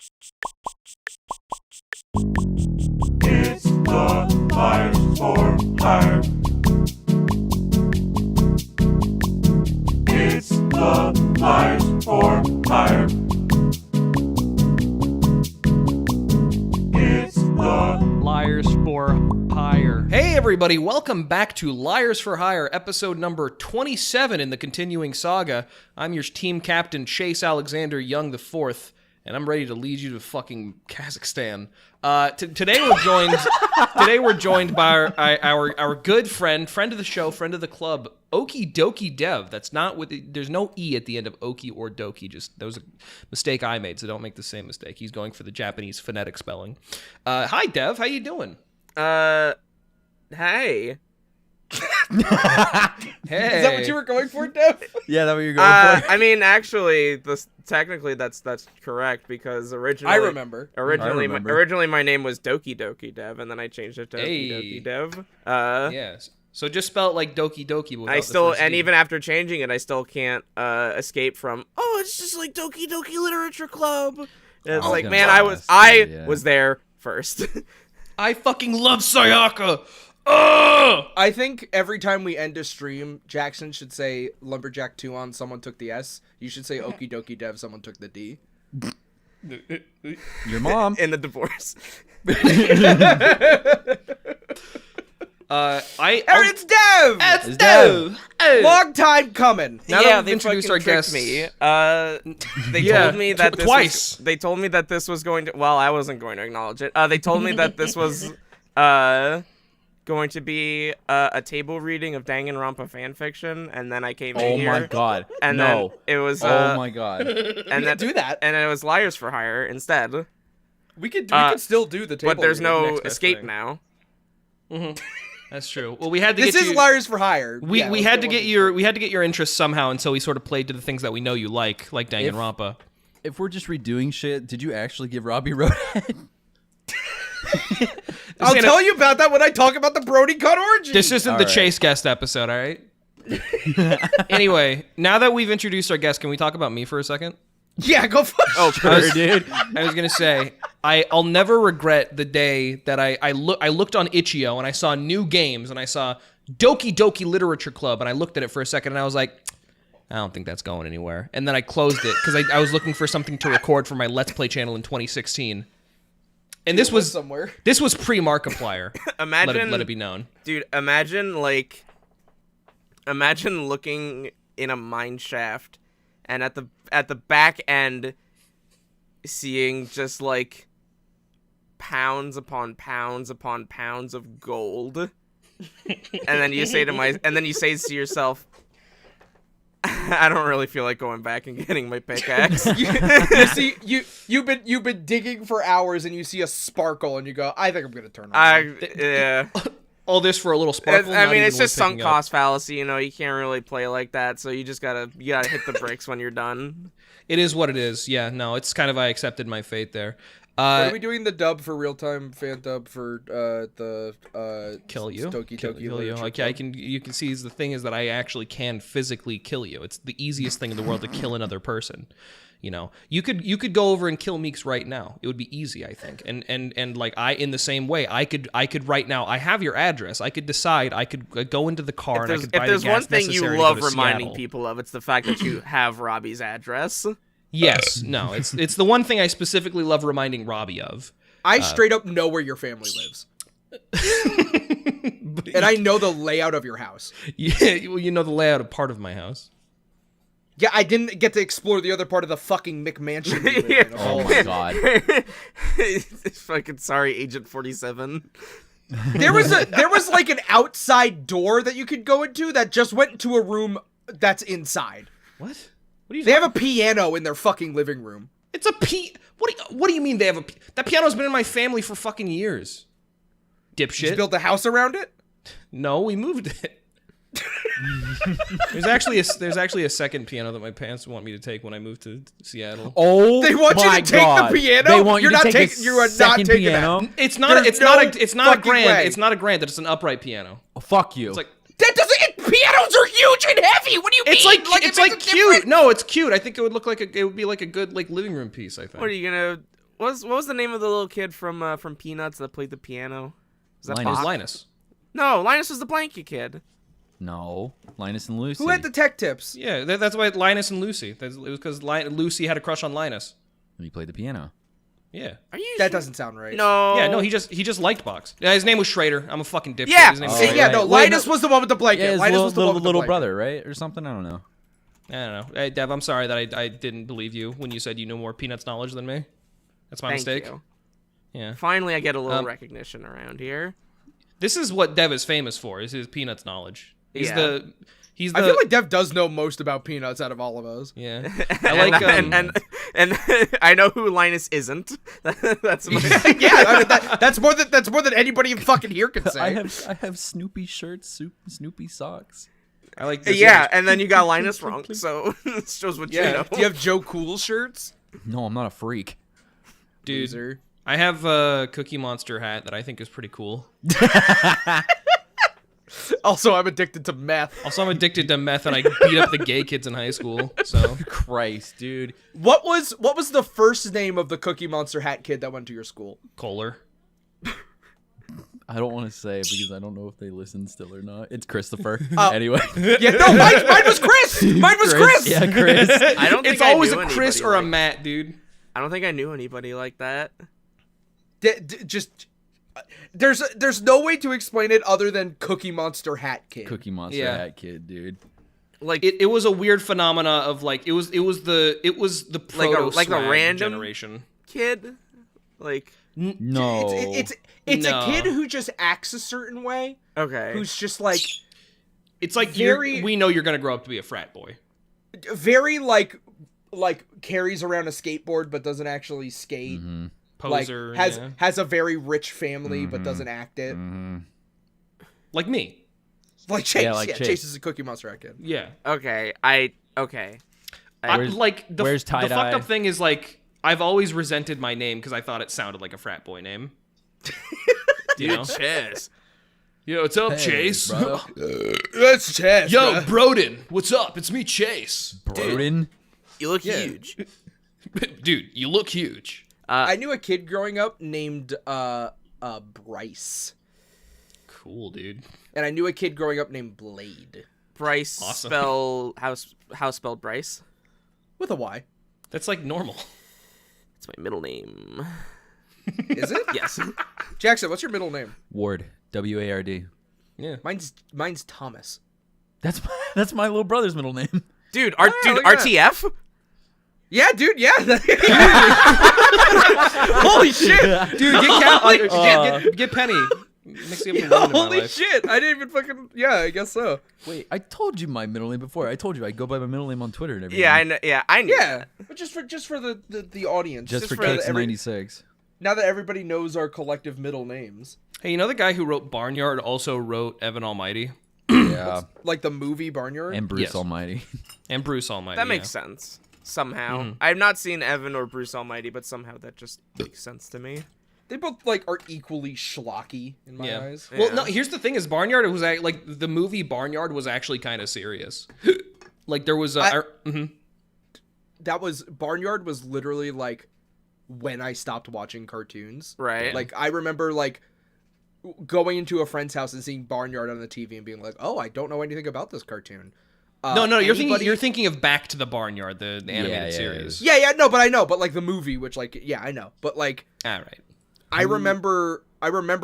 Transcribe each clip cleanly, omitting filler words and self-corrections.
It's the Liars4Hire. It's the Liars4Hire. It's the Liars for Hire. Hey everybody, welcome back to Liars for Hire, episode number 27 in the continuing saga. I'm your team captain, Chase Alexander Young IV, and I'm ready to lead you to fucking Kazakhstan. Today we're joined by our good friend of the show, friend of the club, Okidokidev. That's not with there's no E at the end of Oki or Doki. Just that was a mistake I made, so don't make the same mistake. He's going for the Japanese phonetic spelling. Hi Dev, how you doing? Hey. Hey. Is that what you were going for, Dev? Yeah, that's what you're going for. I mean, actually, technically that's correct because originally I remember. Originally my name was Okidokidev, and then I changed it to Hey. Okidokidev. Yes. So just spell it like Doki Doki. I still, and even after changing it, I still can't escape from. Oh, it's just like Doki Doki Literature Club. And it's like, man, I was there first. I fucking love Sayaka. Ugh! I think every time we end a stream, Jackson should say Lumberjack 2 on someone took the S. You should say Okidokidev, someone took the D. Your mom. In the divorce. It's Dev! It's Dev! Hey. Long time coming. Now that we've introduced our tricked guests. me. They told me that this twice. They told me that this was going to. Well, I wasn't going to acknowledge it. They told me that this was going to be a table reading of Danganronpa fanfiction, and then I came in here. Oh my god! And no. then it was. Oh my god! And then do that. And it was Liars for Hire instead. We could still do the table. But there's reading. no next best escape thing. now. Mm-hmm. That's true. Well, we had to This get is you. Liars for Hire. We Yeah, had to get your interest somehow, and so we sort of played to the things that we know you like Danganronpa. If we're just redoing shit, did you actually give Robbie Roadhead? I'll tell you about that when I talk about the Brody Cut orgy. This isn't All the right. Chase guest episode, all right? Anyway, now that we've introduced our guest, can we talk about me for a second? Yeah, go for it. Oh, dude. I was gonna say I'll never regret the day that I looked on Itch.io and I saw new games and I saw Doki Doki Literature Club and I looked at it for a second and I was like, I don't think that's going anywhere. And then I closed it because I was looking for something to record for my Let's Play channel in 2016. And this was somewhere. This was pre-Markiplier. Imagine, let it be known, dude. Imagine looking in a mine shaft, and at the back end, seeing just like pounds upon pounds upon pounds of gold, and then you say to yourself, I don't really feel like going back and getting my pickaxe. You've been digging for hours and you see a sparkle and you go, I think I'm gonna turn on. Yeah. all this for a little sparkle. I not mean, even it's just worth sunk picking up. cost fallacy. You know, you can't really play like that. So you gotta hit the bricks when you're done. It is what it is. Yeah, no, it's kind of I accepted my fate there. Are we doing the dub for real time fan dub for the Kill you, Doki kill Doki you. Literature Like Club? you can see the thing is that I actually can physically kill you. It's the easiest thing in the world to kill another person. You know, you could go over and kill Meeks right now. It would be easy, I think. And like in the same way, I could right now. I have your address. I could decide. I could go into the car and I could buy If there's the gas one thing you necessary to love go to reminding Seattle. people of, it's the fact that you have Robbie's address. Yes, no, it's the one thing I specifically love reminding Robbie of. I straight up know where your family lives. And I know the layout of your house. Yeah, well, you know the layout of part of my house. Yeah, I didn't get to explore the other part of the fucking McMansion. you live in. Oh my god! Fucking sorry, Agent 47. There was like an outside door that you could go into that just went into a room that's inside. What? What do you? They have a piano in their fucking living room. It's a What do you mean they have a? That piano's been in my family for fucking years. Dipshit. You built a house around it? No, we moved it. There's actually a second piano that my parents want me to take when I move to Seattle. Oh, They want you my to take god. the piano? They want You're you to not take taking- a you are not second taking piano. that. It's not. There's It's no not a. It's not a fucking grand. way. It's not a grand. It's an upright piano. Oh, fuck you. It's like. That doesn't. Pianos are huge and heavy. What do you mean? It's like it it's makes like a cute. difference. No, it's cute. I think it would look like it would be like a good like living room piece. I think. What are you gonna? what was the name of the little kid from Peanuts that played the piano? Was that Linus. It was Bach? Linus. No, Linus was the blanket kid. No, Linus and Lucy. Who had the tech tips? Yeah, that's why Linus and Lucy. It was because Lucy had a crush on Linus. He played the piano. Yeah. Are you? That sure? doesn't sound right. No. Yeah, no, he just liked box. Yeah, his name was Schrader. I'm a fucking dipshit. Yeah. His name was Oh, Schrader. Yeah, no, Wait, Linus was the one with the blanket. Yeah, his Linus was the one with the little blanket. brother, right, or something. I don't know. I don't know. Hey, Dev, I'm sorry that I didn't believe you when you said you know more Peanuts knowledge than me. That's my Thank mistake. you. Yeah. Finally, I get a little recognition around here. This is what Dev is famous for, is his Peanuts knowledge. He's Yeah. the I feel like Dev does know most about Peanuts out of all of us. yeah. I like and I know who Linus isn't. That's my. Yeah, I mean, that's more than anybody fucking here can say. I have Snoopy shirts, Snoopy socks. I like this. Yeah, and then you got Linus wrong, so it shows what you Yeah. know. Do you have Joe Cool shirts? No, I'm not a freak. dude. Loser. I have a Cookie Monster hat that I think is pretty cool. Also, I'm addicted to meth. Also, I'm addicted to meth and I beat up the gay kids in high school. So Christ, dude. What was the first name of the Cookie Monster hat kid that went to your school? Kohler. I don't want to say it because I don't know if they listen still or not. It's Christopher. Oh. Anyway. Yeah, no, mine was Chris. Mine was Chris. Yeah, Chris. I don't think It's I always knew a Chris anybody or a like- Matt, dude. I don't think I knew anybody like that. Just there's no way to explain it other than Cookie Monster hat kid. Cookie Monster Yeah. hat kid, dude. Like It was a weird phenomena of like it was the Like a- proto like a swag random- generation. kid, like No. It's No. a kid who just acts a certain way, okay, who's just like It's like Very- we know you're gonna grow up to be a frat boy. very like carries around a skateboard but doesn't actually skate. Mhm. Poser. Like has yeah. has a very rich family but doesn't act it. Like me. Like Chase. Yeah, Yeah, like Chase. Chase. Is a Cookie Monster hat kid. Yeah. okay. Where's, like the where's the fucked tie-dye? up thing is like I've always resented my name because I thought it sounded like a frat boy name. You know? Chess. Yo, what's up, Hey, Chase? bro. That's Chase. Yo, Broden, what's up? It's me, Chase. Broden. You look Yeah. huge. Dude, you look huge. I knew a kid growing up named Bryce. Cool, dude. And I knew a kid growing up named Blade. Bryce Awesome. how spelled Bryce? With a Y. That's like normal. It's my middle name. Is it? Yes. Jackson, what's your middle name? Ward. W-A-R-D. Yeah. Mine's Thomas. That's my little brother's middle name. Dude, look at RTF? Yeah, dude, yeah. Holy shit. Dude, get Penny. Mixing up the women in my Holy life. shit. I didn't even fucking yeah, I guess so. Wait, I told you my middle name before. I told you I go by my middle name on Twitter and everything. Yeah, I know. Yeah, I knew. Yeah. that. But just for the audience. Just for that Cakes 96. now that everybody knows our collective middle names. Hey, you know the guy who wrote Barnyard also wrote Evan Almighty Yeah. Like the movie Barnyard. And Bruce Yes. Almighty. and Bruce Almighty. That yeah. makes sense. Somehow, Mm-hmm. I've not seen Evan or Bruce Almighty, but somehow that just makes sense to me. They both like are equally schlocky in my eyes. Well, Yeah. no. Here's the thing: is Barnyard was like the movie Barnyard was actually kind of serious. Like there was That was Barnyard was literally like when I stopped watching cartoons. Right. Like I remember like going into a friend's house and seeing Barnyard on the TV and being like, "Oh, I don't know anything about this cartoon." no, you're anybody- thinking of Back to the Barnyard, the animated yeah, series. Yeah, no, but I know, but like the movie, which like yeah, I know, but like All right. I remember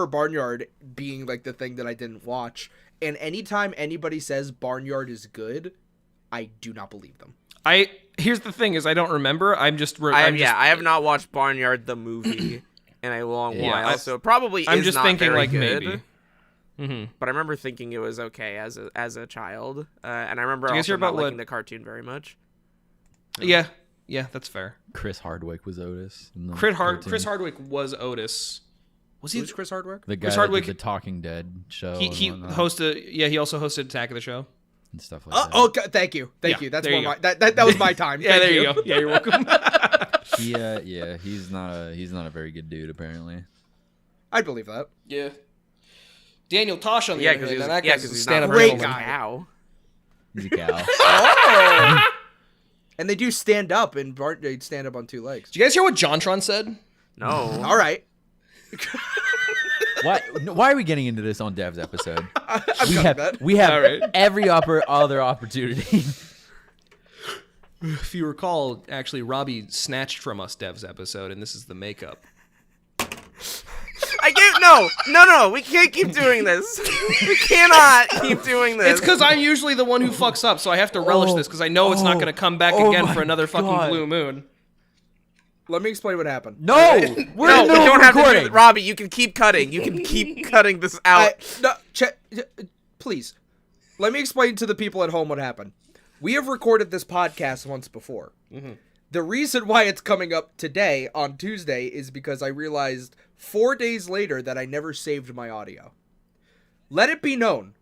Barnyard being like the thing that I didn't watch, and anytime anybody says Barnyard is good, I do not believe them. Here's the thing: is I don't remember. I'm just. I have not watched Barnyard the movie in a long Yeah, while, so probably I'm is just not thinking very like good. maybe. Mm-hmm. But I remember thinking it was okay as a child, and I remember Do you guys also hear about not liking what- the cartoon very much. Yeah, that's fair. Chris Hardwick was Otis. in the Chris cartoon. Hardwick was Otis. Was he? Who's Chris Hardwick? The guy Chris that Hardwick- did the Talking Dead show. He and whatnot hosted. Yeah, he also hosted Attack of the Show. and stuff like that. Oh, thank you. Yeah, That's there you more go. my that was my time. Yeah, Thank there you go. Yeah, you're welcome. Yeah, he's not a very good dude apparently. I believe that. Yeah. Daniel Tosh on the Yeah, other because hand, he's that yeah, guy's a 'cause he's stand-up not great a gentleman. guy. cow. He's a cow. Oh. And they do stand up, and Bart they stand up on two legs. Did you guys hear what JonTron said? No. All right. Why are we getting into this on Dev's episode? We have All right. every other opportunity. If you recall, actually, Robbie snatched from us Dev's episode, and this is the makeup. I can't. No. We can't keep doing this. We cannot keep doing this. It's because I'm usually the one who fucks up, so I have to relish this because I know it's not going to come back again for another fucking blue moon. Let me explain what happened. No, we're in the we middle don't of have to do recording. it. Robbie, you can keep cutting. You can keep cutting this out. Please, let me explain to the people at home what happened. We have recorded this podcast once before. Mm-hmm. The reason why it's coming up today on Tuesday is because I realized 4 days later that I never saved my audio. Let it be known,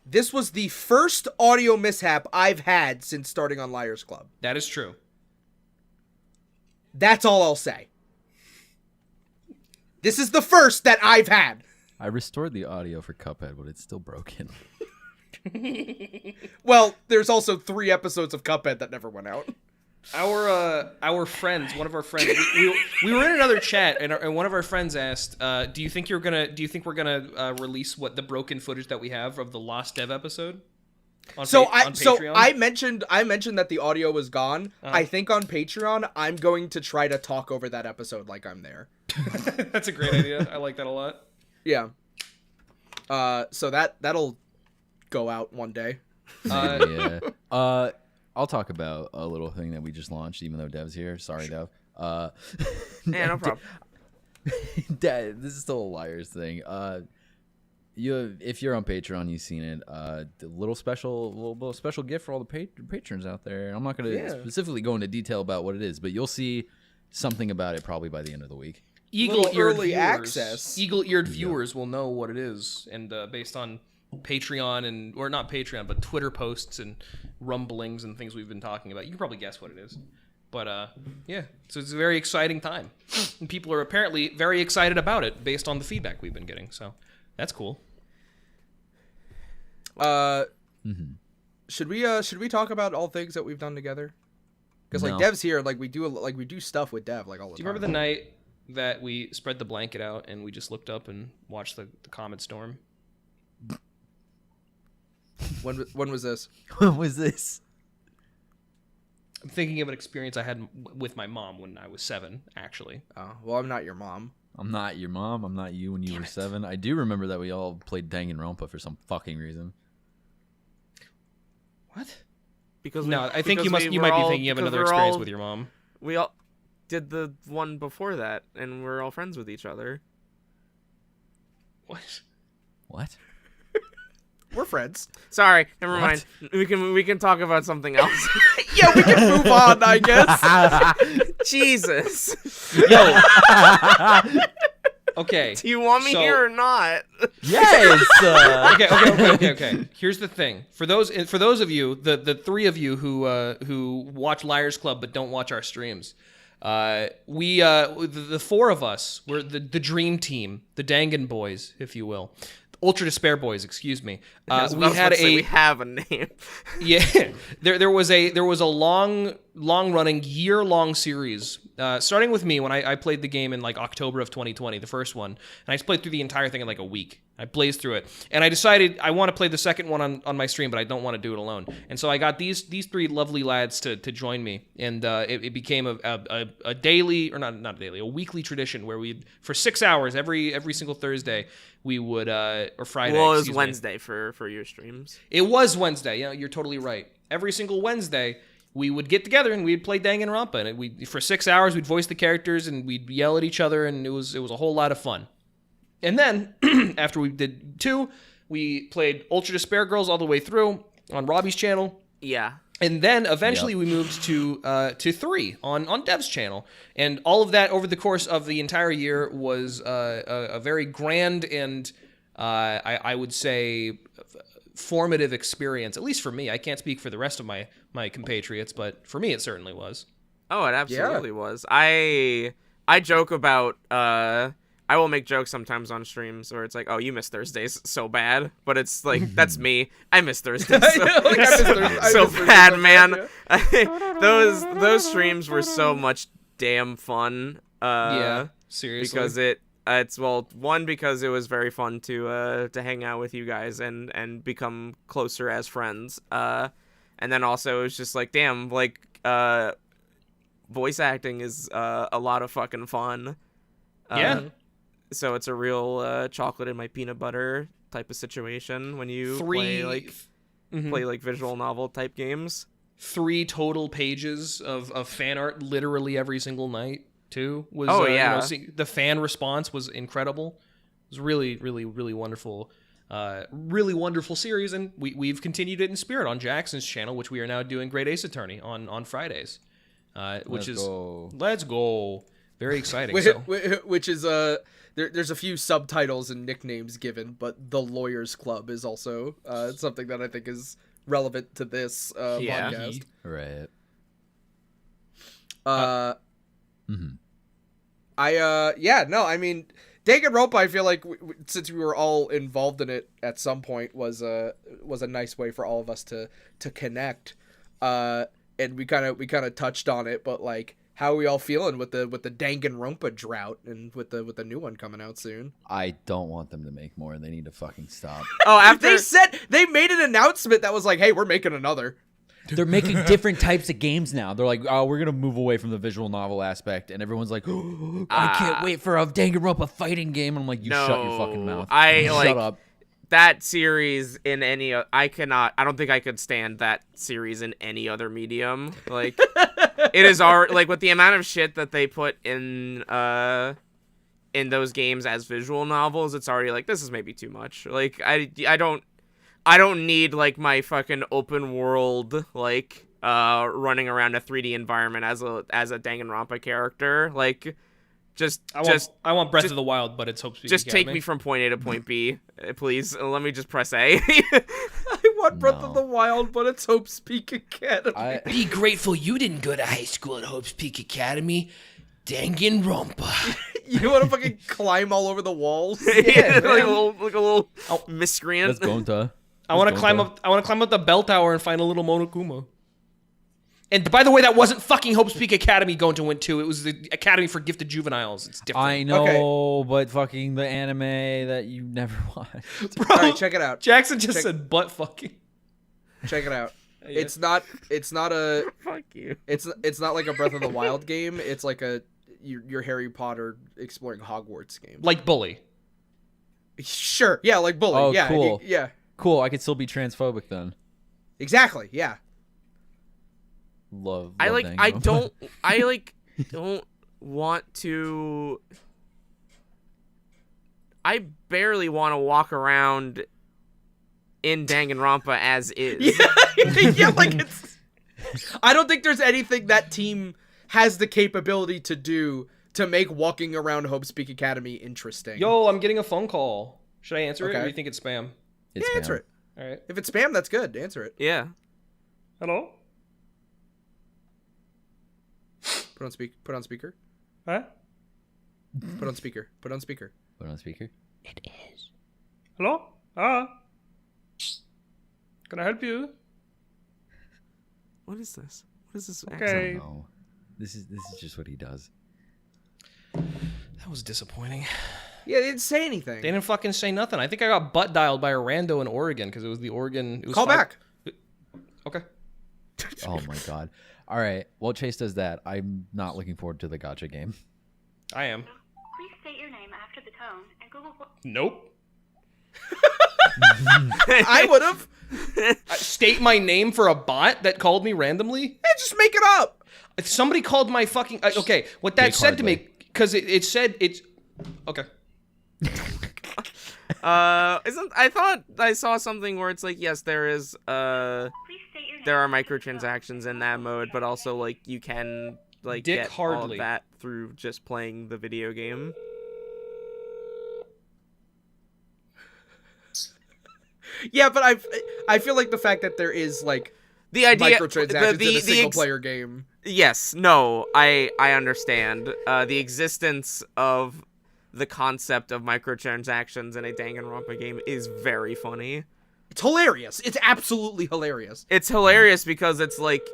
this was the first audio mishap I've had since starting on Liars Club. That is true. That's all I'll say. This is the first that I've had. I restored the audio for Cuphead, but it's still broken. Well, there's also 3 episodes of Cuphead that never went out. Our friends, one of our friends, we were in another chat, and one of our friends asked, "Do you think we're gonna release what the broken footage that we have of the Lost Dev episode?" On Patreon? I mentioned that the audio was gone. I think on Patreon I'm going to try to talk over that episode like I'm there. That's a great idea. I like that a lot. Yeah. So that'll go out one day. Yeah. I'll talk about a little thing that we just launched, even though Dev's here. Sorry, Dev. Yeah, no problem. Dev, this is still a Liars thing. If you're on Patreon, you've seen it. The little special gift for all the patrons out there. I'm not going to specifically go into detail about what it is, but you'll see something about it probably by the end of the week. Eagle-eared viewers will know what it is, and based on Patreon or not Patreon, but Twitter posts and rumblings and things we've been talking about, you can probably guess what it is. But yeah, so it's a very exciting time, and people are apparently very excited about it based on the feedback we've been getting. So that's cool. Should we talk about all things that we've done together? Because like No. Dev's here, like we do stuff with Dev like all the time. Do you remember the night that we spread the blanket out and we just looked up and watched the comet storm? When was this? What was this? I'm thinking of an experience I had with my mom when I was 7, actually. Oh, well, I'm not your mom. I'm not your mom. I'm not you when you were 7. I do remember that we all played Danganronpa for some fucking reason. What? Because I think you might be thinking of another experience with your mom. We all did the one before that, and we're all friends with each other. What? We're friends. Sorry, never mind. We can talk about something else. Yeah, we can move on, I guess. Jesus. Yo. Okay. Do you want me here or not? Yes. Okay. Here's the thing. For those of you, the 3 of you who watch Liars Club but don't watch our streams, the 4 of us, we're the dream team, the Dangan boys, if you will. Ultra Despair Boys, excuse me. We have a name. Yeah, there was a long running year-long series starting with me when I played the game in like October of 2020, the first one, and I just played through the entire thing in like a week. I blazed through it, and I decided I want to play the second one on my stream, but I don't want to do it alone. And so I got these 3 lovely lads to join me, and it became a daily, or not daily, a weekly tradition where we for 6 hours every single Thursday we would or Friday. Well, it was Wednesday for your streams. It was Wednesday. Yeah, you're totally right. Every single Wednesday, we would get together and we'd play Danganronpa, and for 6 hours we'd voice the characters and we'd yell at each other, and it was a whole lot of fun. And then after we did 2, we played Ultra Despair Girls all the way through on Robbie's channel. Yeah. And then eventually we moved to 3 on Dev's channel, and all of that over the course of the entire year was a very grand and I would say formative experience, at least for me. I can't speak for the rest of my compatriots, but for me it certainly was. Oh, it absolutely was. I joke about I will make jokes sometimes on streams where it's like, oh, you miss Thursdays so bad, but it's like, that's me. I miss Thursdays so bad, man. Yeah. Those streams were so much damn fun. Yeah. Seriously. because it's well, one, because it was very fun to hang out with you guys and become closer as friends. And then also it was just like, damn, like voice acting is a lot of fucking fun. Yeah. So it's a real chocolate in my peanut butter type of situation when you play like visual novel type games. 3 total pages of fan art literally every single night too. Was the fan response was incredible. It was really, really, really wonderful. Really wonderful series, and we've continued it in spirit on Jackson's channel, which we are now doing Great Ace Attorney on Fridays. Let's go. Very exciting. Which is there's a few subtitles and nicknames given, but the Lawyers Club is also something that I think is relevant to this podcast. Right. I mean, Danganronpa, I feel like since we were all involved in it at some point was a nice way for all of us to connect. And we kind of touched on it, but like, how are we all feeling with the Danganronpa drought and with the new one coming out soon? I don't want them to make more. They need to fucking stop. Oh, after they made an announcement that was like, "Hey, we're making another." They're making different types of games now. They're like, oh, we're going to move away from the visual novel aspect. And everyone's like, oh, I can't wait for a Danganronpa fighting game. I'm like, shut your fucking mouth. Shut up. That series in any... I don't think I could stand that series in any other medium. Like, it is like, with the amount of shit that they put in those games as visual novels, it's already like, this is maybe too much. Like, I don't need, like, my fucking open world, like, running around a 3D environment as a Danganronpa character. Like, I want Breath of the Wild, but it's Hope Speak just Academy. take me from point A to point B, please. Let me just press A. I want Breath of the Wild, but it's Hope Speak Academy. Be grateful you didn't go to high school at Hope Speak Academy. Danganronpa. You want to fucking climb all over the walls? Yeah, like a little miscreant. Let's go into... I want to climb up the bell tower and find a little Monokuma. And by the way, that wasn't fucking Hope Speak Academy going to win 2. It was the Academy for Gifted Juveniles. It's different. I know, but fucking the anime that you never watched. Bro, all right, check it out. Jackson said butt fucking. Check it out. Yeah. It's not a Fuck you. It's not like a Breath of the Wild game. It's like your Harry Potter exploring Hogwarts game. Like Bully. Sure. Yeah, like Bully. Oh, yeah. cool. Yeah. Cool, I could still be transphobic then. Exactly. Yeah. Love I Danganronpa. don't want to. I barely want to walk around in Danganronpa as is. Yeah, like it's. I don't think there's anything that team has the capability to do to make walking around Hope Speak Academy interesting. Yo, I'm getting a phone call. Should I answer it, or Okay. do you think it's spam? It's Yeah, answer spam. it. All right. If it's spam, that's good. Answer it. Yeah. Hello? Put on speaker. Huh? Put on speaker. Put on speaker. Put on speaker. Hello? Can I help you? What is this? What is this? I Okay. don't know. This is just what he does. That was disappointing. Yeah, they didn't say anything. They didn't fucking say nothing. I think I got butt dialed by a rando in Oregon because it was the Oregon. It was Call back. Okay. Oh my god. All right. While Chase does that, I'm not looking forward to the gacha game. I am. Please state your name after the tone, and Google. Nope. I would have. State my name for a bot that called me randomly? Just make it up. If somebody called my fucking... okay, what that Jake said to me... Hardley. Because it said it's... Okay. I thought I saw something where it's like, yes, there is Please state your name. there are microtransactions in that mode, but also like you can like Dick get all Hardley. of that through just playing the video game. Yeah, but I feel like the fact that there is like The idea, microtransactions in a the single player game. Yes, no, I understand the existence of the concept of microtransactions in a Danganronpa game is very funny. It's hilarious. It's absolutely hilarious. It's hilarious because it's like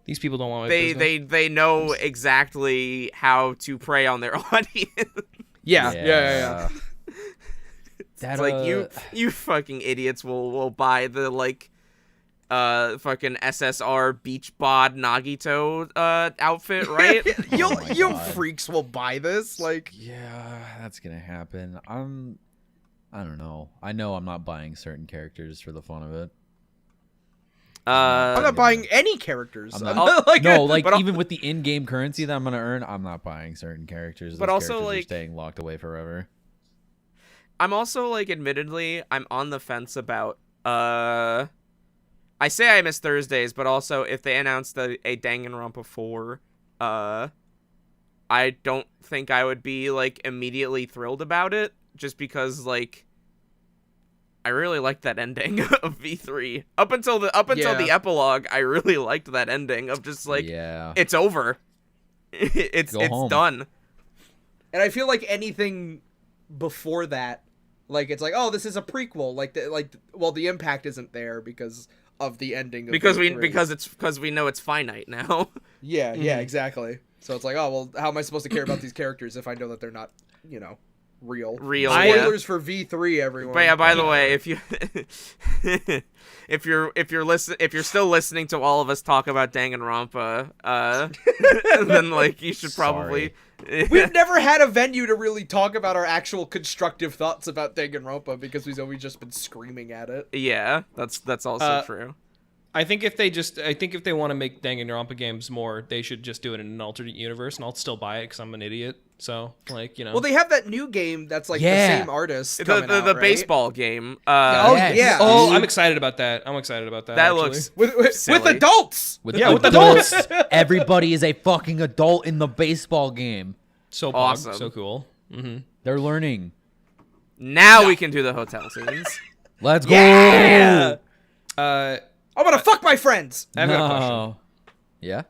These people don't want my business. they know exactly how to prey on their audience. Yeah. It's like you fucking idiots will buy the like fucking SSR beach bod Nagito outfit, right? You freaks will buy this. Like, yeah, that's gonna happen. I don't know. I know I'm not buying certain characters for the fun of it. I'm not buying any characters. Even with the in-game currency that I'm gonna earn, I'm not buying certain characters. But Those also, characters are like, staying locked away forever. I'm also like, admittedly, I'm on the fence about I say I miss Thursdays, but also if they announced a Danganronpa 4, I don't think I would be like immediately thrilled about it, just because like I really liked that ending of V3 up until the epilogue. I really liked that ending of just like, it's over, it's done. And I feel like anything before that, like, it's like, oh, this is a prequel. Well, the impact isn't there because of the ending. Of because V3. we know it's finite now. Yeah, exactly. So it's like, oh well, how am I supposed to care about these characters if I know that they're not, real? Spoilers for V3, everyone. But yeah, by the way, if you if you're still listening to all of us talk about Danganronpa, then like you should probably. We've never had a venue to really talk about our actual constructive thoughts about Danganronpa because we've always just been screaming at it. Yeah, that's also true. I think if they want to make Danganronpa games more, they should just do it in an alternate universe, and I'll still buy it because I'm an idiot. So, like, Well, they have that new game that's like the same artist. The baseball game. Yeah. Oh, I'm excited about that. That actually looks with adults. With adults. Everybody is a fucking adult in the baseball game. So awesome. So cool. Mm-hmm. They're learning. Now we can do the hotel scenes. Let's go. Yeah. I'm gonna fuck my friends. I've got a question. Yeah.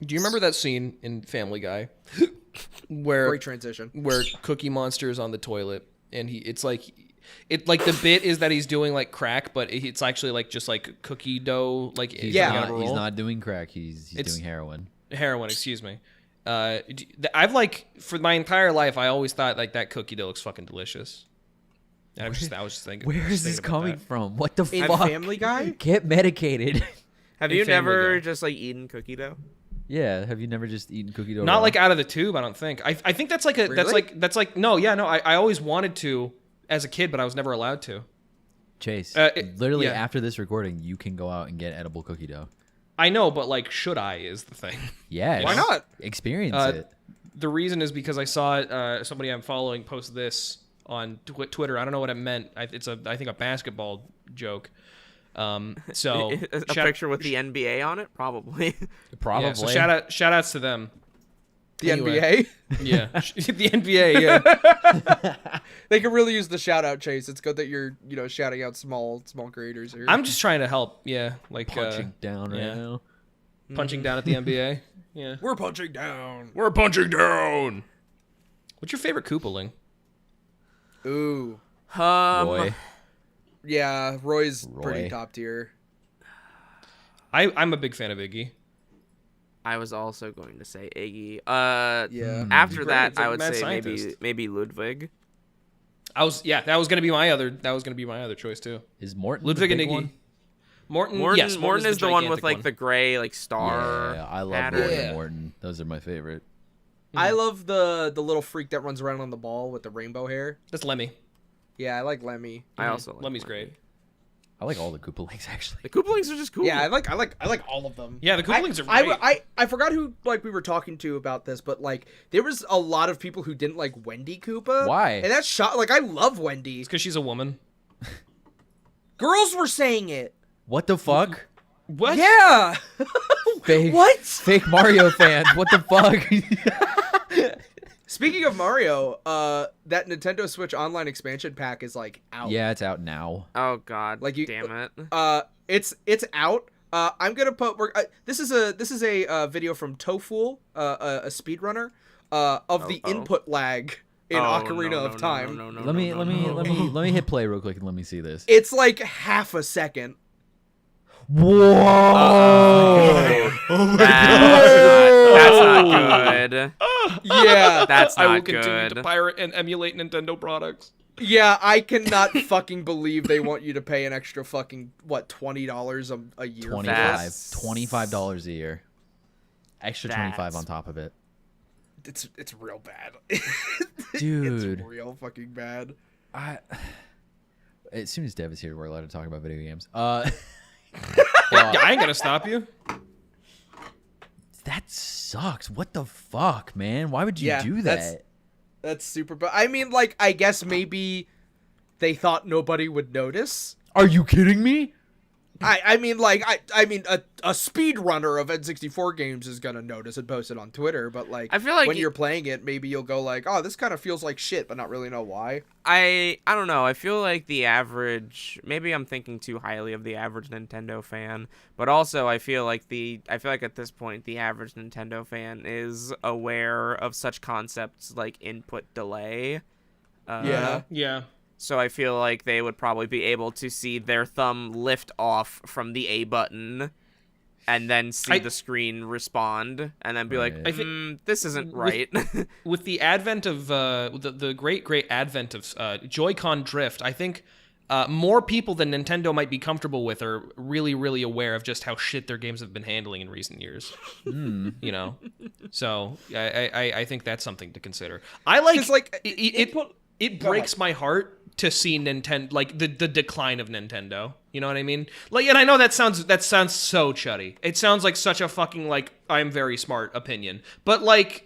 Do you remember that scene in Family Guy where Great transition, where Cookie Monster is on the toilet and the bit is that he's doing like crack, but it's actually like just like cookie dough. Like he's not doing crack. He's doing heroin. Heroin, excuse me. I've like for my entire life I always thought like that cookie dough looks fucking delicious. And I was just thinking. Where is this coming from? What the in fuck? Family Guy? Get medicated. Have you never just like eaten cookie dough? Yeah. Have you never just eaten cookie dough? Not raw? like out of the tube. I don't think. I think that's like I always wanted to as a kid, but I was never allowed to. Chase, after this recording, you can go out and get edible cookie dough. I know, but like, should I is the thing. Yeah. Why not? Experience it. The reason is because I saw somebody I'm following post this on Twitter. I don't know what it meant. It's I think a basketball joke. So a picture with the NBA on it, probably. Yeah, so shout outs to them. The NBA? Yeah. The NBA, yeah. They could really use the shout out, Chase. It's good that you're, shouting out small creators here. I'm just trying to help, yeah. Like punching down right now. Punching down at the NBA. Yeah. We're punching down. What's your favorite Koopaling? Ooh. Roy. Yeah, Roy's pretty top tier. I'm a big fan of Iggy. I was also going to say Iggy. Yeah. After that, like I would mad say scientist. maybe Ludwig. That was gonna be my other choice too. Is Morton Ludwig the and big Iggy? one? Morton, yes, Morton is the one with gigantic like the gray like star. Yeah, I love pattern. Morton and Morton. Those are my favorite. I love the little freak that runs around on the ball with the rainbow hair. That's Lemmy. Yeah, I like Lemmy. I also like Lemmy's great. I like all the Koopalings actually. The Koopalings are just cool. Yeah, I like all of them. Yeah, the Koopalings are great. I forgot who like we were talking to about this, but like there was a lot of people who didn't like Wendy Koopa. Why? And that's shot. Like I love Wendy. It's because she's a woman. Girls were saying it. What the fuck? What? Yeah. Fake, What? Fake Mario fans. What the fuck? Speaking of Mario, that Nintendo Switch Online expansion pack is like out. Yeah, it's out now. Oh god. Like damn it. It's out. I'm gonna put. This is a video from Tofool, a speedrunner, of the input lag in Ocarina of Time. Let me hit play real quick and let me see this. It's like half a second. Whoa! That's not good. Yeah. That's I will not continue to good. pirate and emulate Nintendo products. Yeah, I cannot fucking believe they want you to pay an extra fucking, what, $20 a year? for this? $25 a year. Extra 25 That's- on top of it. It's real bad. Dude. It's real fucking bad. As soon as Dev is here, we're allowed to talk about video games. Yeah, I ain't gonna stop you. That sucks. What the fuck, man? Why would you Yeah, do that? That's super bad. I mean, like, I guess maybe they thought nobody would notice. Are you kidding me? I mean, like, I mean, a speedrunner of N64 games is gonna notice and post it on Twitter, but, like, I feel like when you're playing it, maybe you'll go like, oh, this kind of feels like shit, but not really know why. I don't know. I feel like the average, maybe I'm thinking too highly of the average Nintendo fan, but also I feel like at this point the average Nintendo fan is aware of such concepts like input delay. Yeah. So I feel like they would probably be able to see their thumb lift off from the A button and then see the screen respond and then be like, Right. I think this isn't right. with the advent of the great advent of Joy-Con drift, I think more people than Nintendo might be comfortable with are really, really aware of just how shit their games have been handling in recent years. You know, so I think that's something to consider. I like 'Cause, like, it breaks my heart to see Nintendo, like the decline of Nintendo. You know what I mean? Like, and I know that sounds so chuddy. It sounds like such a fucking like I'm very smart opinion. But like,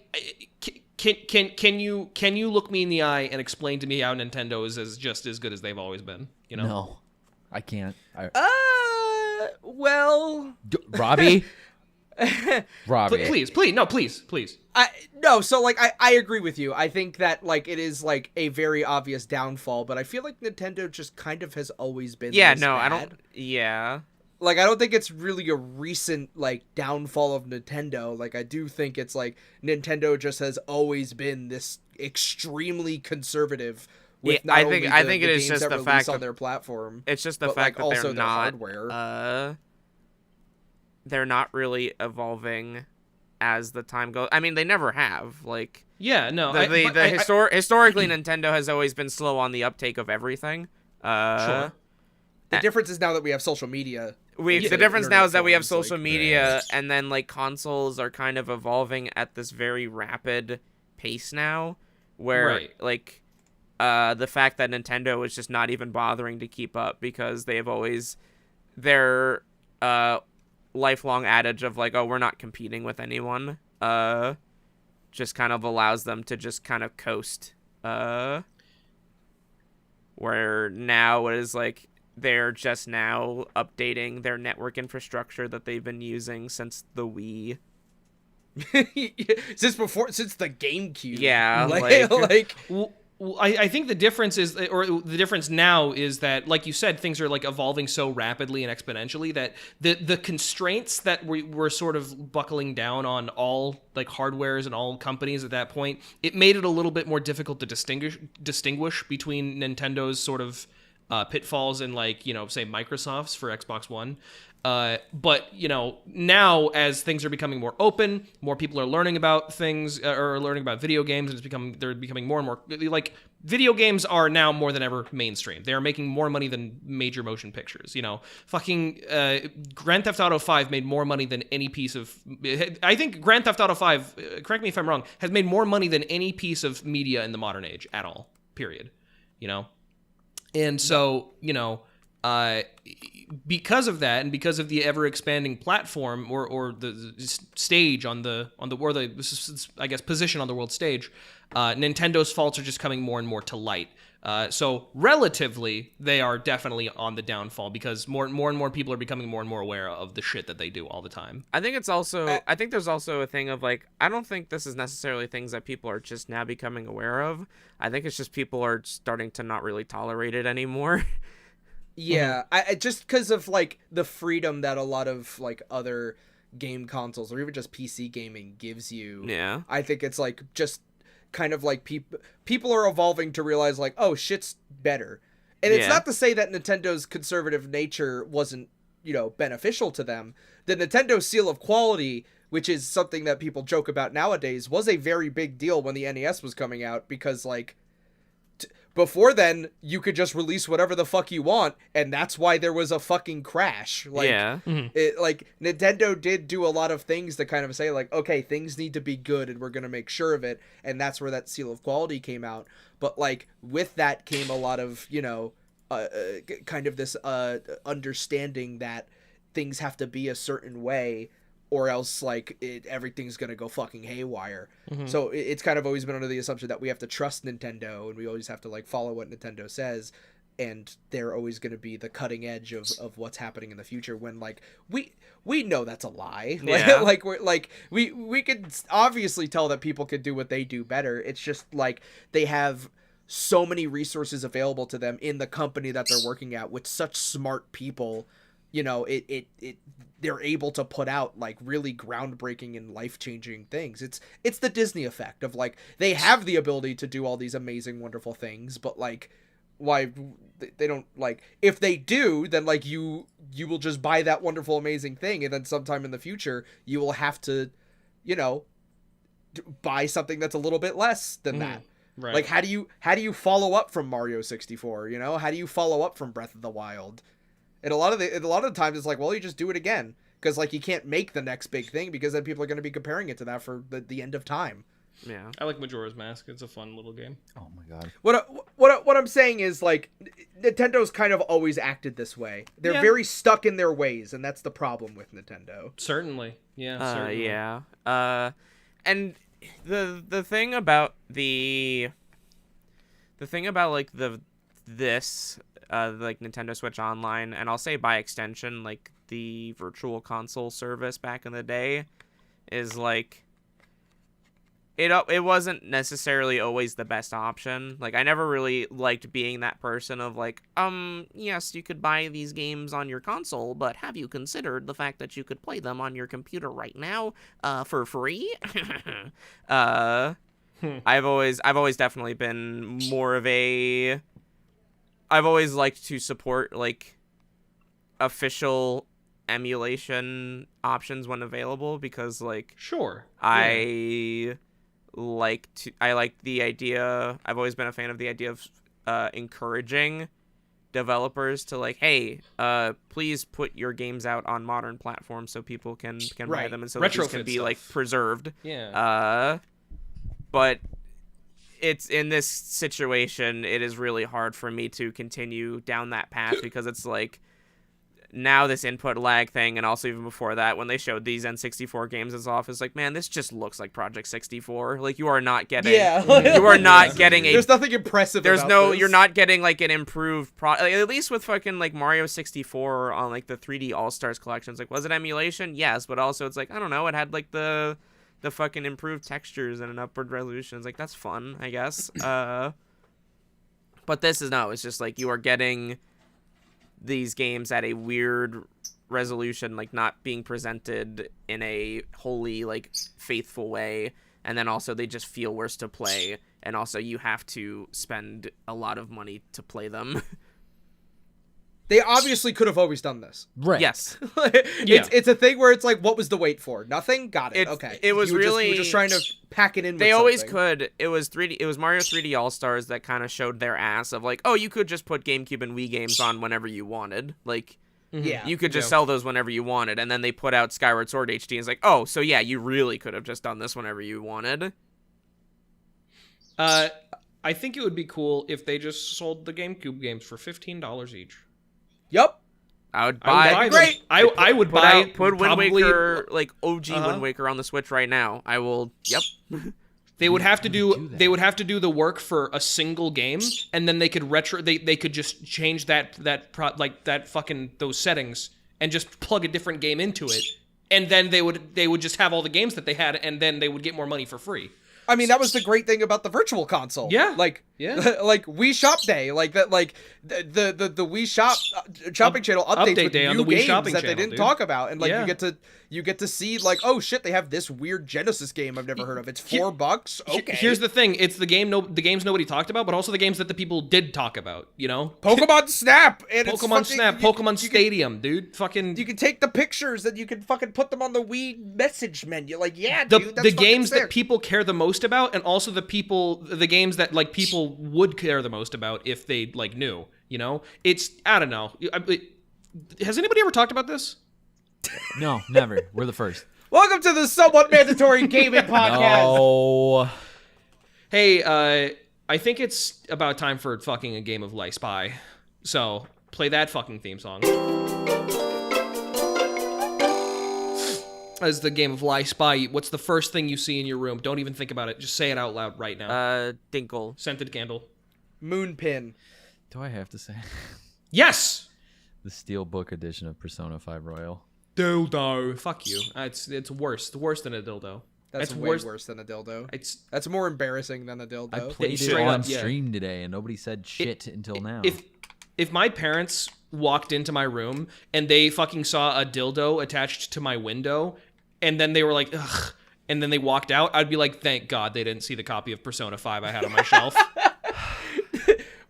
can you look me in the eye and explain to me how Nintendo is just as good as they've always been? You know? No, I can't. Well, Robbie? Robbie. Please. No, so like I agree with you. I think that like it is like a very obvious downfall, but I feel like Nintendo just kind of has always been Yeah, this no, I bad. don't. Yeah. Like, I don't think it's really a recent like downfall of Nintendo. Like, I do think it's like Nintendo just has always been this extremely conservative with Yeah, not I only think the it is games just that the release fact on that their platform. it's just the but, fact like, that also they're their not hardware. They're not really evolving as the time goes. I mean, they never have. Like, Yeah, no. historically, Nintendo has always been slow on the uptake of everything. Sure. The difference is now that we have social media. The the difference now internet is that we have forums, social like- media, and then like consoles are kind of evolving at this very rapid pace now, where Right. like the fact that Nintendo is just not even bothering to keep up because they have always their lifelong adage of like, oh, we're not competing with anyone, just kind of allows them to just kind of coast, where now it is like they're just now updating their network infrastructure that they've been using since the Wii. since the GameCube. Yeah, like Well, I think the difference is, or the difference now is that, like you said, things are like evolving so rapidly and exponentially that the constraints that were sort of buckling down on all like hardwares and all companies at that point, it made it a little bit more difficult to distinguish between Nintendo's sort of pitfalls and like, you know, say Microsoft's for Xbox One. But, you know, now as things are becoming more open, more people are learning about things, or learning about video games, and they're becoming more and more, like, video games are now more than ever mainstream. They are making more money than major motion pictures, you know. Fucking Grand Theft Auto 5 made more money than any piece of... I think Grand Theft Auto 5, correct me if I'm wrong, has made more money than any piece of media in the modern age at all, period, you know. And so, you know... because of that, and because of the ever expanding platform or the stage on the I guess position on the world stage, Nintendo's faults are just coming more and more to light. So relatively, they are definitely on the downfall because more and more people are becoming more and more aware of the shit that they do all the time. I think it's also I think there's also a thing of like, I don't think this is necessarily things that people are just now becoming aware of. I think it's just people are starting to not really tolerate it anymore. Yeah, I just because of like the freedom that a lot of like other game consoles or even just PC gaming gives you. Yeah. I think it's like just kind of like people are evolving to realize like, oh, shit's better. And it's Yeah. not to say that Nintendo's conservative nature wasn't beneficial to them. The Nintendo seal of quality, which is something that people joke about nowadays, was a very big deal when the NES was coming out, because like before then you could just release whatever the fuck you want, and that's why there was a fucking crash. Like, yeah. Like Nintendo did do a lot of things to kind of say like, okay, things need to be good and we're going to make sure of it. And that's where that seal of quality came out. But like with that came a lot of, kind of this understanding that things have to be a certain way, or else like everything's gonna go fucking haywire. So it's kind of always been under the assumption that we have to trust Nintendo, and we always have to like follow what Nintendo says, and they're always going to be the cutting edge of what's happening in the future, when like we know that's a lie. Yeah. we could obviously tell that people could do what they do better. It's just like they have so many resources available to them in the company that they're working at with such smart people. They're able to put out like really groundbreaking and life-changing things. It's the Disney effect of like, they have the ability to do all these amazing, wonderful things, but like, why they don't, like, if they do, then like you will just buy that wonderful, amazing thing, and then sometime in the future you will have to, buy something that's a little bit less than that. Right. Like, how do you follow up from Mario 64? How do you follow up from Breath of the Wild? And a lot of the times it's like, well, you just do it again, because like you can't make the next big thing, because then people are going to be comparing it to that for the end of time. Yeah. I like Majora's Mask. It's a fun little game. Oh my god. What I'm saying is like, Nintendo's kind of always acted this way. They're very stuck in their ways, and that's the problem with Nintendo. Certainly. Yeah. Certainly. Yeah. And the thing about like like Nintendo Switch Online, and I'll say by extension like the Virtual Console service back in the day, is like it wasn't necessarily always the best option. Like, I never really liked being that person of like, yes, you could buy these games on your console, but have you considered the fact that you could play them on your computer right now for free? I've always definitely been more of a, I've always liked to support like official emulation options when available, because like, Sure. I like the idea. I've always been a fan of the idea of encouraging developers to like, hey, please put your games out on modern platforms so people can buy them, and so that these can be like preserved. Yeah. But it's in this situation, it is really hard for me to continue down that path, because it's like, now this input lag thing, and also even before that, when they showed these N64 games as off, it's like, man, this just looks like Project 64. Like, you are not getting, you are not getting a. There's nothing impressive. There's about no, this. You're not getting like an improved at least with fucking like Mario 64 on like the 3D All Stars collections. Like, was it emulation? Yes, but also it's like, I don't know, it had like the fucking improved textures and an upward resolution. It's like, that's fun, I guess. But this is no. It's just like, you are getting these games at a weird resolution, like not being presented in a wholly like faithful way, and then also they just feel worse to play, and also you have to spend a lot of money to play them. They obviously could have always done this. Right. Yes. It's a thing where it's like, what was the wait for? Nothing? Got it. Okay. It was you really were just trying to pack it in. They with always something. could. It was Mario 3D All Stars that kind of showed their ass of like, oh, you could just put GameCube and Wii games on whenever you wanted. Like, yeah, you could just sell those whenever you wanted. And then they put out Skyward Sword HD, and it's like, oh, so yeah, you really could have just done this whenever you wanted. I think it would be cool if they just sold the GameCube games for $15 each. Yep. I would buy. Great. I would buy. Put Wind probably, Waker, like OG Wind Waker, on the Switch right now. I will. Yep. They would have to do. They would have to do the work for a single game, and then they could They could just change that fucking those settings and just plug a different game into it, and then they would just have all the games that they had, and then they would get more money for free. I mean, that was the great thing about the Virtual Console. Yeah. Like, Yeah. Like Wii Shop Day, like that, like the Wii Shop shopping channel updates Update with day new on the Wii games shopping that they channel, didn't dude. talk about, and like Yeah. you get to see like, oh shit, they have this weird Genesis game I've never heard of. It's $4. Okay. Here's the thing: it's the games nobody talked about, but also the games that the people did talk about. You know, Pokemon Snap and it's Pokemon fucking- Snap, you- Pokemon you Stadium, dude. Fucking You can take the pictures and you can fucking put them on the Wii message menu. Like, yeah, the dude, that's the fucking games sick. that people care the most about, and also the games that like people would care the most about if they like knew. You know, it's I don't know. Has anybody ever talked about this? No, never. We're the first. Welcome to the somewhat mandatory gaming podcast. Oh. Hey, I think it's about time for fucking a game of Lice Spy. So play that fucking theme song. As the game of Lice Spy, what's the first thing you see in your room? Don't even think about it. Just say it out loud right now. Dinkle. Scented candle. Moonpin. Do I have to say? Yes! The Steelbook edition of Persona 5 Royal. Dildo. Fuck you. It's worse. Worse than a dildo. That's way worse than a dildo. That's more embarrassing than a dildo. I played it straight on up, yeah. stream today, and nobody said shit until now. If my parents walked into my room and they fucking saw a dildo attached to my window, and then they were like, ugh, and then they walked out, I'd be like, thank God they didn't see the copy of Persona 5 I had on my shelf.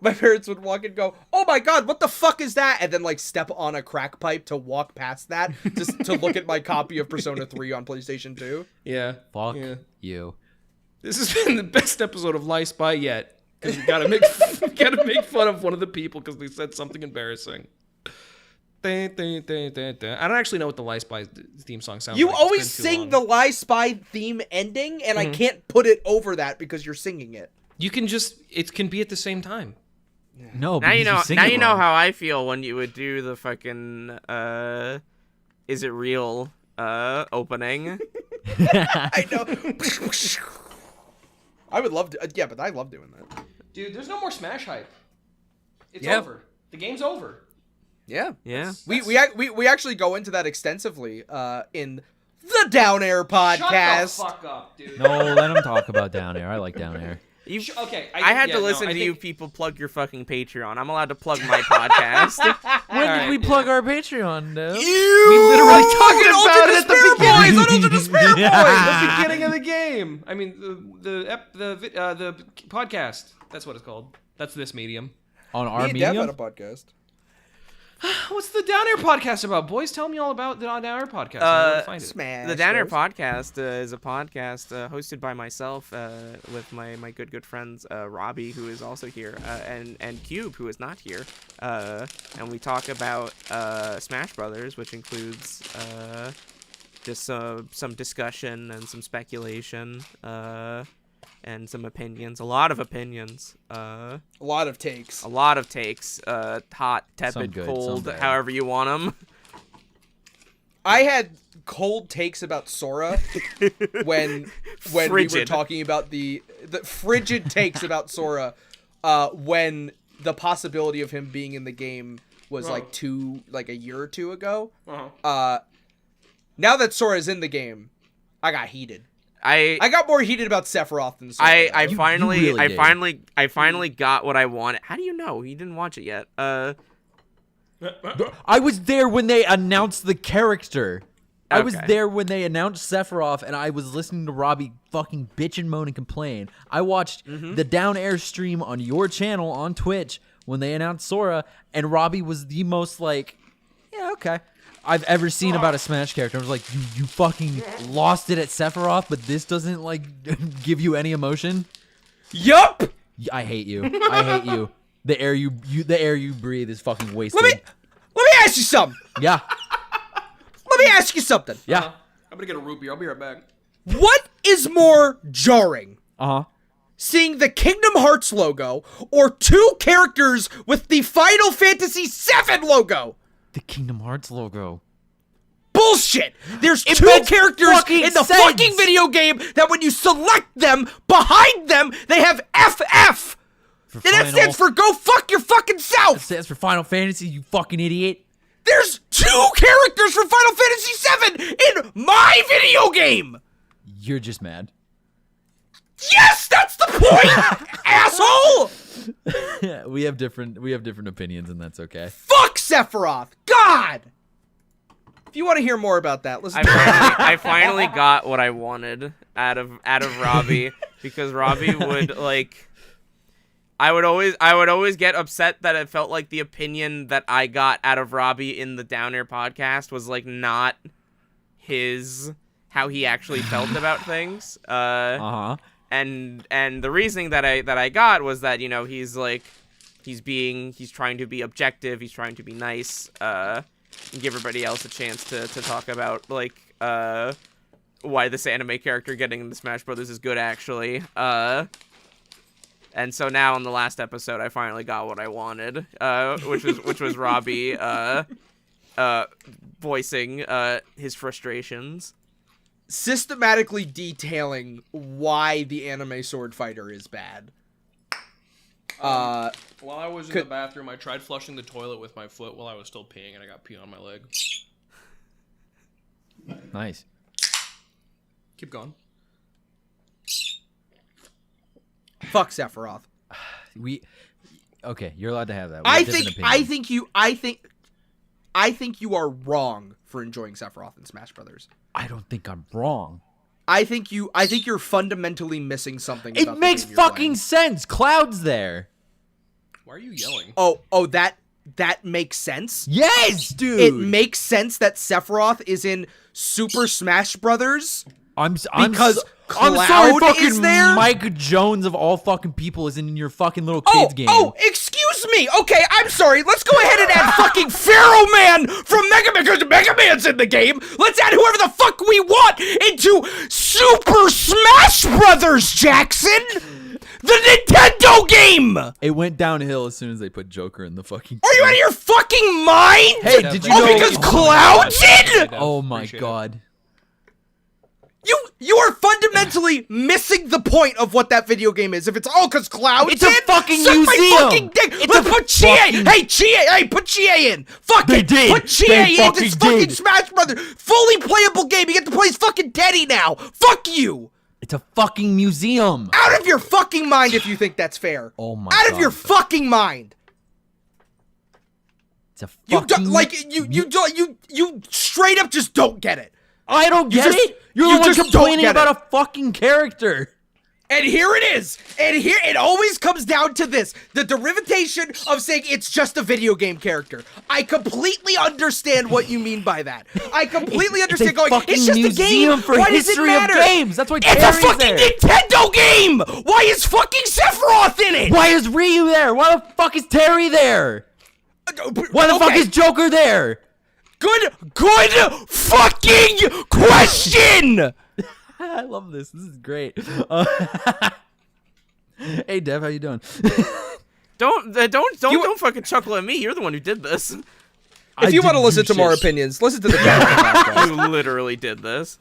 My parents would walk and go, "Oh my god, what the fuck is that?" And then like step on a crack pipe to walk past that, just to look at my copy of Persona 3 on PlayStation 2. Yeah. Fuck Yeah. you. This has been the best episode of Lice Spy yet. Because we gotta make fun of one of the people because they said something embarrassing. I don't actually know what the Lice Spy theme song sounds You like. always sing the Lie Spy theme ending, and I can't put it over that because you're singing it. You can just, it can be at the same time. No, Now you know. sing Now it you know wrong. how I feel when you would do the fucking is it real opening. I know. I would love to, yeah, but I love doing that. Dude, there's no more Smash hype. It's Yeah. over. The game's over. Yeah. Yeah. We actually go into that extensively in the Down Air podcast. Shut the fuck up, dude. No, let him talk about Down Air. I like Down Air. Okay. I had to listen to you people plug your fucking Patreon. I'm allowed to plug my podcast. When did we plug our Patreon, dude? We literally talking about it at the beginning. Boys, Ultra Despair Boys. The beginning of the game. I mean, the podcast. That's what it's called. That's this medium. On our Me and Dev medium? had a podcast. What's the Down Air podcast about? Boys, tell me all about the Down Air podcast. I don't know where to find it. Smash. The Downer Bros. podcast is a podcast hosted by myself with my good friends Robbie, who is also here, and Cube, who is not here. And we talk about Smash Brothers, which includes just some discussion and some speculation and some opinions. A lot of opinions. A lot of takes. A lot of takes. Hot, Some tepid, good, cold, some bad. however you want them. I had cold takes about Sora when we were Frigid. talking about the frigid takes about Sora when the possibility of him being in the game was like a year or two ago. Now that Sora's in the game, I got heated. I got more heated about Sephiroth than Sora. I finally did. got what I wanted. How do you know? You didn't watch it yet. I was there when they announced the character. I was Okay. there when they announced Sephiroth, and I was listening to Robbie fucking bitch and moan and complain. I watched the Down Air stream on your channel on Twitch when they announced Sora, and Robbie was the most like, yeah, okay, I've ever seen about a Smash character. I was like, you fucking lost it at Sephiroth, but this doesn't like give you any emotion. Yup. I hate you. I hate you. The air you breathe is fucking wasted. Let me ask you something. Yeah. Let me ask you something. Yeah. I'm gonna get a root beer. I'll be right back. What is more jarring? Uh-huh. Seeing the Kingdom Hearts logo or two characters with the Final Fantasy VII logo? The Kingdom Hearts logo. Bullshit! There's It two makes characters fucking in the sense. fucking video game that when you select them, behind them, they have FF! For And that stands for go fuck your fucking self! stands for Final Fantasy, you fucking idiot. There's two characters from Final Fantasy VII in my video game! You're just mad. Yes, that's the point, asshole. we have different opinions, and that's okay. Fuck Sephiroth. God. If you want to hear more about that, listen. I finally got what I wanted out of Robbie, because Robbie would like. I would always get upset that it felt like the opinion that I got out of Robbie in the Down Air podcast was like not how he actually felt about things. And the reasoning that I got was that, you know, he's trying to be objective, he's trying to be nice, and give everybody else a chance to talk about like why this anime character getting into Smash Brothers is good actually. And so now in the last episode, I finally got what I wanted, which was Robbie voicing his frustrations, systematically detailing why the anime sword fighter is bad. While I was in the bathroom, I tried flushing the toilet with my foot while I was still peeing, and I got pee on my leg. Nice. Keep going. Fuck Sephiroth. Okay, you're allowed to have that. I think you are wrong for enjoying Sephiroth in Smash Brothers. I don't think I'm wrong. I think you're fundamentally missing something. It makes fucking sense. Cloud's there. Why are you yelling? Oh, that makes sense. Yes, dude. It makes sense that Sephiroth is in Super Smash Brothers. Because I'm sorry, Cloud fucking is there? Mike Jones of all fucking people is in your fucking little kids game. Oh, excuse me. Okay, I'm sorry. Let's go ahead and add fucking Pharaoh Man from Mega Man, because Mega Man's in the game. Let's add whoever the fuck we want into Super Smash Brothers, Jackson. The Nintendo game. It went downhill as soon as they put Joker in the fucking. Are you out of your fucking mind? Hey, did you Oh, know? because Cloud's in? Oh my god. You are fundamentally missing the point of what that video game is. If it's all because Cloud's It's a in, fucking suck museum. my fucking dick. Let's put Chie. Hey, Chie. Hey, put Chie in. Fuck They it. did. Put Chie They in. It's fucking fucking did. Smash Brothers. Fully playable game. You get to play as fucking Teddy now. Fuck you. It's a fucking museum. Out of your fucking mind if you think that's fair. Oh my Out god. of your fucking mind. It's a You fucking. don't like you straight up just don't get it. I don't get just- it. You're you the one just don't complaining get about it. a fucking character. And here it is. And here it always comes down to this. The derivation of saying it's just a video game character. I completely understand what you mean by that. I completely understand It's a going, fucking it's just a museum game. for Why does it history of matter? games. That's why It's a Terry's fucking there. Nintendo game. Why is fucking Sephiroth in it? Why is Ryu there? Why the fuck is Terry there? Why the fuck Okay. is Joker there? Good fucking question. I love this. This is great. Hey, Dev, how you doing? Don't fucking chuckle at me. You're the one who did this. If you want to didn't listen do to more shit. opinions, listen to the podcast. You literally did this.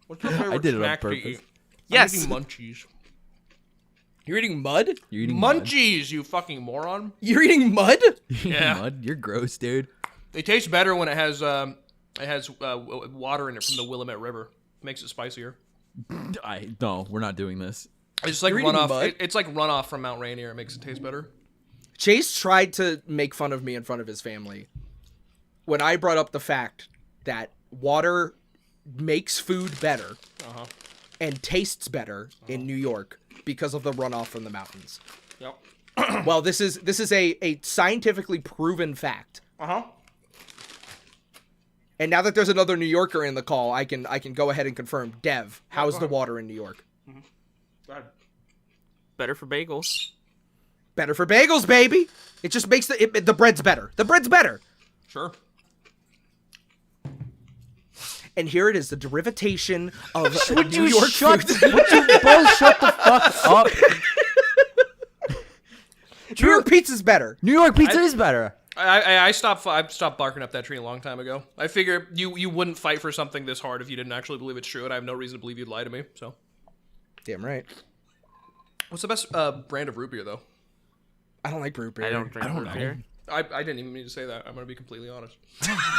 What's your favorite I did it on snack to purpose. eat? Yes. I'm eating munchies. You're eating mud? You're eating mud. Munchies, you fucking moron. You're eating mud? Yeah. Mud? You're gross, dude. They taste better when it has water in it from the Willamette River. Makes it spicier. No, we're not doing this. It's like You're eating runoff. mud? It's like runoff from Mount Rainier. It makes it taste better. Chase tried to make fun of me in front of his family when I brought up the fact that water makes food better and tastes better in New York because of the runoff from the mountains. Yep. Well, this is a scientifically proven fact. And now that there's another New Yorker in the call, I can go ahead and confirm. Dev, how's the water in New York? Go ahead. Better for bagels. Better for bagels, baby. It just makes the bread's better. The bread's better. Sure. And here it is, the derivation of Would New you York shut? food. Would you both shut the fuck up? New York pizza's better. New York pizza is better. I stopped barking up that tree a long time ago. I figure you wouldn't fight for something this hard if you didn't actually believe it's true, and I have no reason to believe you'd lie to me. So, Damn right. what's the best brand of root beer though? I don't like root beer. I don't drink root beer. I didn't even mean to say that. I'm gonna be completely honest.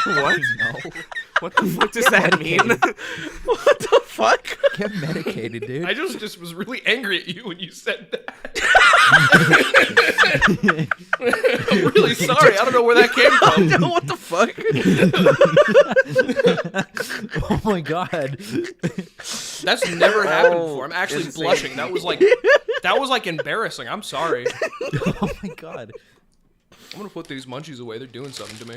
What? No. What the fuck does that mean? What the fuck? Get medicated, dude. I just was really angry at you when you said that. I'm really sorry. I don't know where that came from. No, what the fuck? Oh my god. That's never happened before. I'm actually insane. blushing. That was like embarrassing. I'm sorry. Oh my god. I'm gonna put these munchies away. They're doing something to me.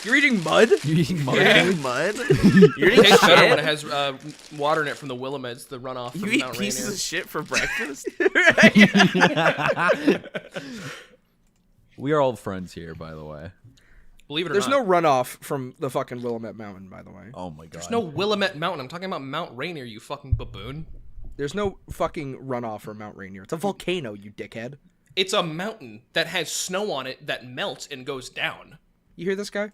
You're eating mud? You're eating mud, Yeah. dude? Mud? It You're eating tastes better when it shit? has water in it from the Willamette, the runoff from You eat Mount pieces Rainier. of shit for breakfast? We are all friends here, by the way. Believe it or There's not. no runoff from the fucking Willamette Mountain, by the way. Oh my god. There's no Willamette Mountain. I'm talking about Mount Rainier, you fucking baboon. There's no fucking runoff from Mount Rainier. It's a volcano, you dickhead. It's a mountain that has snow on it that melts and goes down. You hear this guy?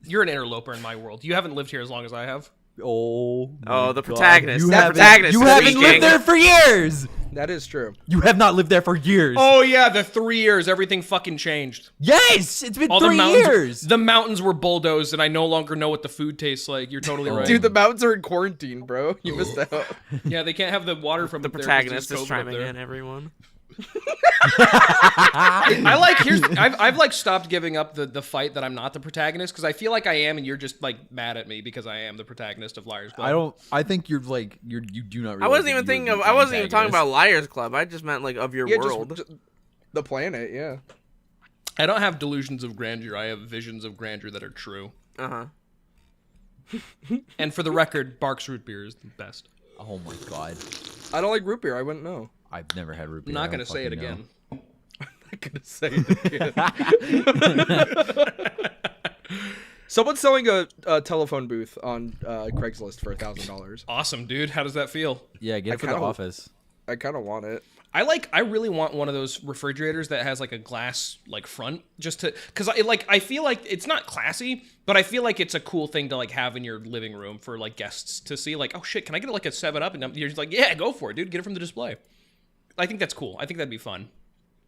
You're an interloper in my world. You haven't lived here as long as I have. Oh. Oh, my the God. protagonist. You That haven't, protagonist you is haven't speaking. lived there for years. That is true. You have not lived there for years. Oh yeah, the 3 years, everything fucking changed. Yes, it's been All 3 the mountains, years. the mountains were bulldozed, and I no longer know what the food tastes like. You're totally right. Dude, the mountains are in quarantine, bro. You missed out. Yeah, they can't have the water from The up there 'cause protagonist there's is COVID up chiming there. in, everyone. I like I've like stopped giving up the fight that I'm not the protagonist because I feel like I am, and you're just like mad at me because I am the protagonist of Liars Club. I think you're like you do not. I wasn't realize even that thinking you're of. the I wasn't even talking antagonist. about Liars Club. I just meant like of your Yeah, world. just the planet, yeah. I don't have delusions of grandeur. I have visions of grandeur that are true. Uh huh. And for the record, Barks root beer is the best. Oh my god, I don't like root beer. I wouldn't know. I've never had root beer. I'm not I gonna don't say it fucking know. again. I'm gonna say it again. Someone's selling a telephone booth on Craigslist for $1,000. Awesome, dude. How does that feel? Yeah, get it for the kinda- office. I kind of want it. I really want one of those refrigerators that has like a glass like front just to cuz I feel like it's not classy, but I feel like it's a cool thing to like have in your living room for like guests to see like, "Oh shit, can I get like a 7-Up?" And you're just like, "Yeah, go for it, dude. Get it from the display." I think that's cool. I think that'd be fun.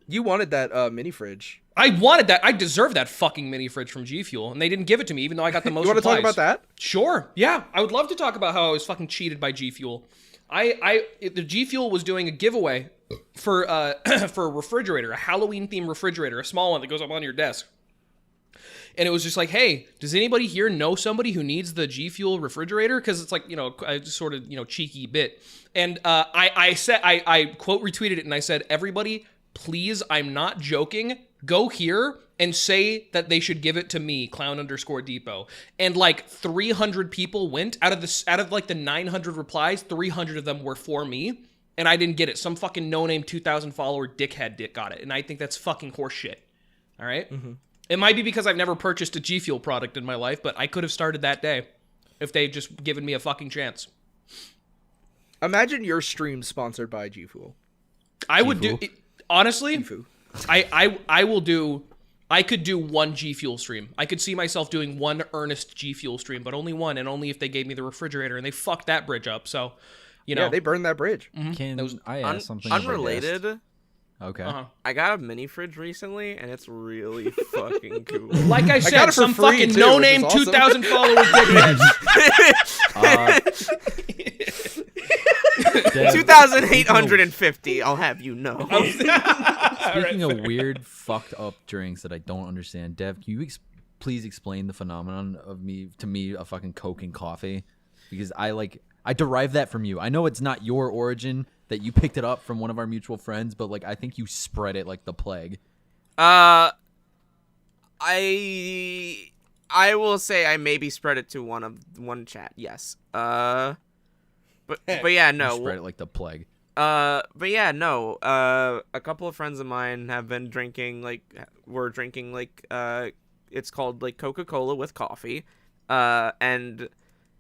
You wanted that mini fridge. I wanted that. I deserve that fucking mini fridge from G Fuel, and they didn't give it to me even though I got the most You want to talk replies. about that? Sure. Yeah, I would love to talk about how I was fucking cheated by G Fuel. The G Fuel was doing a giveaway for for a refrigerator, a Halloween themed refrigerator, a small one that goes up on your desk. And it was just like, hey, does anybody here know somebody who needs the G Fuel refrigerator? Because it's like, a sort of, cheeky bit. And I quote retweeted it and I said, everybody, please, I'm not joking. Go here and say that they should give it to me, clown_depot. And like 300 people went out of like the 900 replies, 300 of them were for me. And I didn't get it. Some fucking no-name 2,000 follower dickhead got it. And I think that's fucking horseshit. All right? Mm-hmm. It might be because I've never purchased a G Fuel product in my life, but I could have started that day if they'd just given me a fucking chance. Imagine your stream sponsored by G Fuel. I would do... Honestly, G-Fu. I could do one G Fuel stream. I could see myself doing one earnest G Fuel stream, but only one, and only if they gave me the refrigerator, and they fucked that bridge up, so... Yeah, they burned that bridge. Can I ask something? Unrelated. Okay. Uh-huh. I got a mini fridge recently, and it's really fucking cool. Like I got said, it for some free, fucking too, no-name which is awesome. 2,000 follower dickhead. Dev, 2,850. I'll have you know. speaking of weird, fucked up drinks that I don't understand, Dev, can you please explain the phenomenon of to me a fucking Coke and coffee? Because I derive that from you. I know it's not your origin, that you picked it up from one of our mutual friends, but like I think you spread it like the plague. I will say I maybe spread it to one chat. Yes. But yeah, You no. spread it like the plague. But yeah, no. A couple of friends of mine have been drinking it's called like Coca-Cola with coffee. And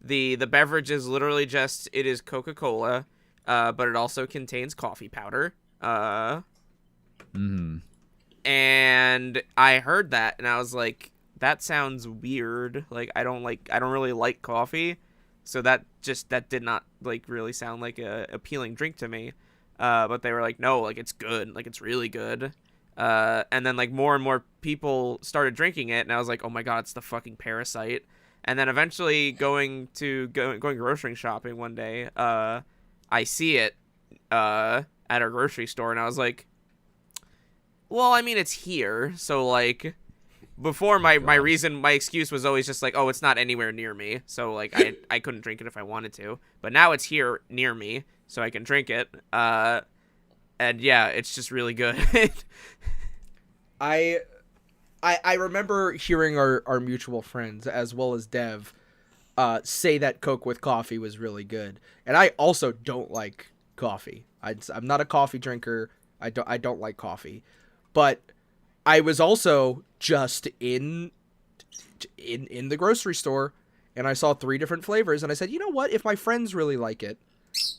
the beverage is literally just, it is Coca-Cola, but it also contains coffee powder. And I heard that and I was like, that sounds weird. Like I don't really like coffee. So that did not like really sound like a appealing drink to me. But they were like, no, like it's good. Like it's really good. And then like more and more people started drinking it and I was like, oh my God, it's the fucking Parasite. And then eventually going grocery shopping one day, I see it at a grocery store, and I was like, well, I mean, it's here, so like, before my excuse was always just like, oh, it's not anywhere near me, so like I couldn't drink it if I wanted to, but now it's here near me, so I can drink it. And yeah, it's just really good. I remember hearing our mutual friends, as well as Dev, say that Coke with coffee was really good. And I also don't like coffee. I'm not a coffee drinker. I don't like coffee. But I was also just in the grocery store, and I saw 3 different flavors, and I said, you know what? If my friends really like it,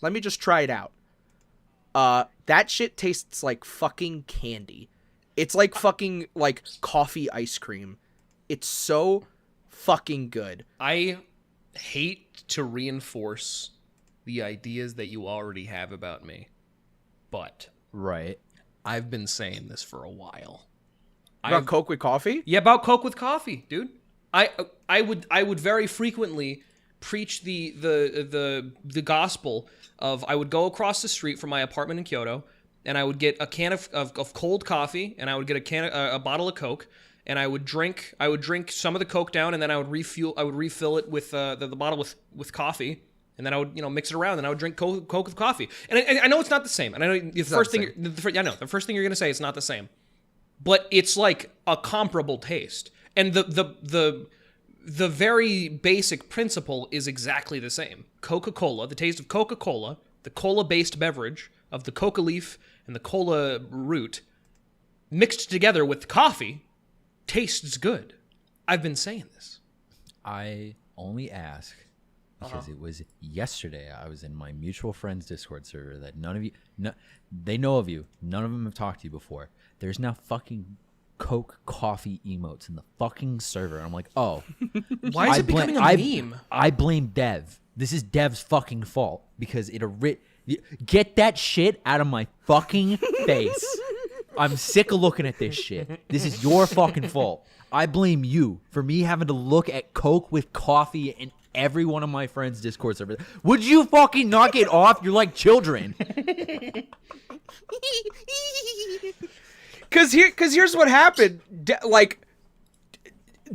let me just try it out. That shit tastes like fucking candy. It's like fucking like coffee ice cream. It's so fucking good. I hate to reinforce the ideas that you already have about me, but Right. I've been saying this for a while. About Coke with coffee? Yeah, about Coke with coffee, dude. I would very frequently preach the gospel of, I would go across the street from my apartment in Kyoto, and I would get a can of cold coffee, and I would get a bottle of Coke, and I would drink some of the Coke down, and then I would refill it with the bottle with coffee, and then I would mix it around, and I would drink Coke with coffee. And I know it's not the same, and I know the first thing you're gonna say it's not the same, but it's like a comparable taste, and the very basic principle is exactly the same. Coca-Cola, the taste of Coca-Cola, the cola-based beverage of the coca leaf and the cola root, mixed together with coffee, tastes good. I've been saying this. I only ask because it was yesterday. I was in my mutual friends Discord server that none of you, they know of you. None of them have talked to you before. There's now fucking Coke coffee emotes in the fucking server. I'm like, oh. Why is it becoming a meme? I blame Dev. This is Dev's fucking fault because get that shit out of my fucking face. I'm sick of looking at this shit. This is your fucking fault. I blame you for me having to look at Coke with coffee in every one of my friends' Discord servers. Would you fucking knock it off? You're like children. Cause here's what happened.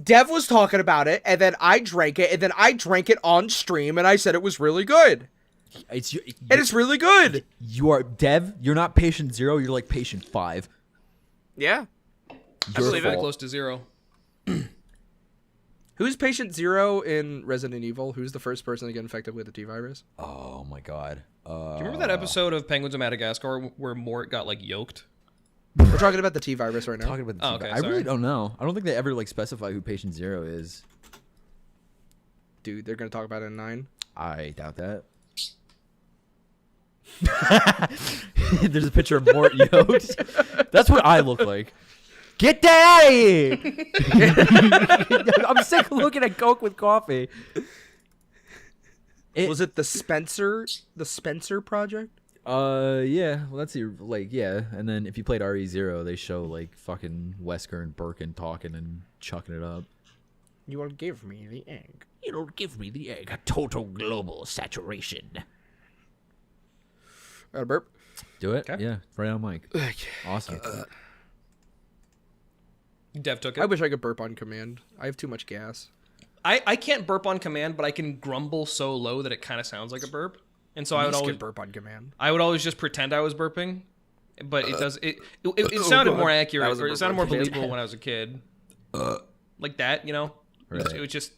Dev was talking about it, and then I drank it, and then I drank it on stream, and I said it was really good. It's really good. You are Dev. You're not patient 0. You're like patient 5. Yeah. I believe it close to 0. Who's patient 0 in Resident Evil? Who's the first person to get infected with the T-virus? Oh my god. Do you remember that episode of Penguins of Madagascar where Mort got like yoked? We're talking about the T-virus right now. Talking about the Oh, okay, I really sorry. don't know. I don't think they ever like specify who patient 0 is. Dude, they're gonna talk about it in 9. I doubt that. There's a picture of Mort yoked. That's what I look like. Get that out of here! I'm sick of looking at Coke with coffee. Was it the Spencer project? Yeah. Well, that's your yeah. And then if you played RE0, they show like fucking Wesker and Birkin talking and chucking it up. You won't give me the egg. You don't give me the egg. Total global saturation. Got a burp? Do it? Okay. Yeah, right on mic. Awesome. Dev took it. I wish I could burp on command. I have too much gas. I can't burp on command, but I can grumble so low that it kind of sounds like a burp. And so I would always burp on command. I would always just pretend I was burping, but it does it sounded more accurate, was a or it burp sounded on more command. believable when I was a kid. Like that, you know? Right. It was just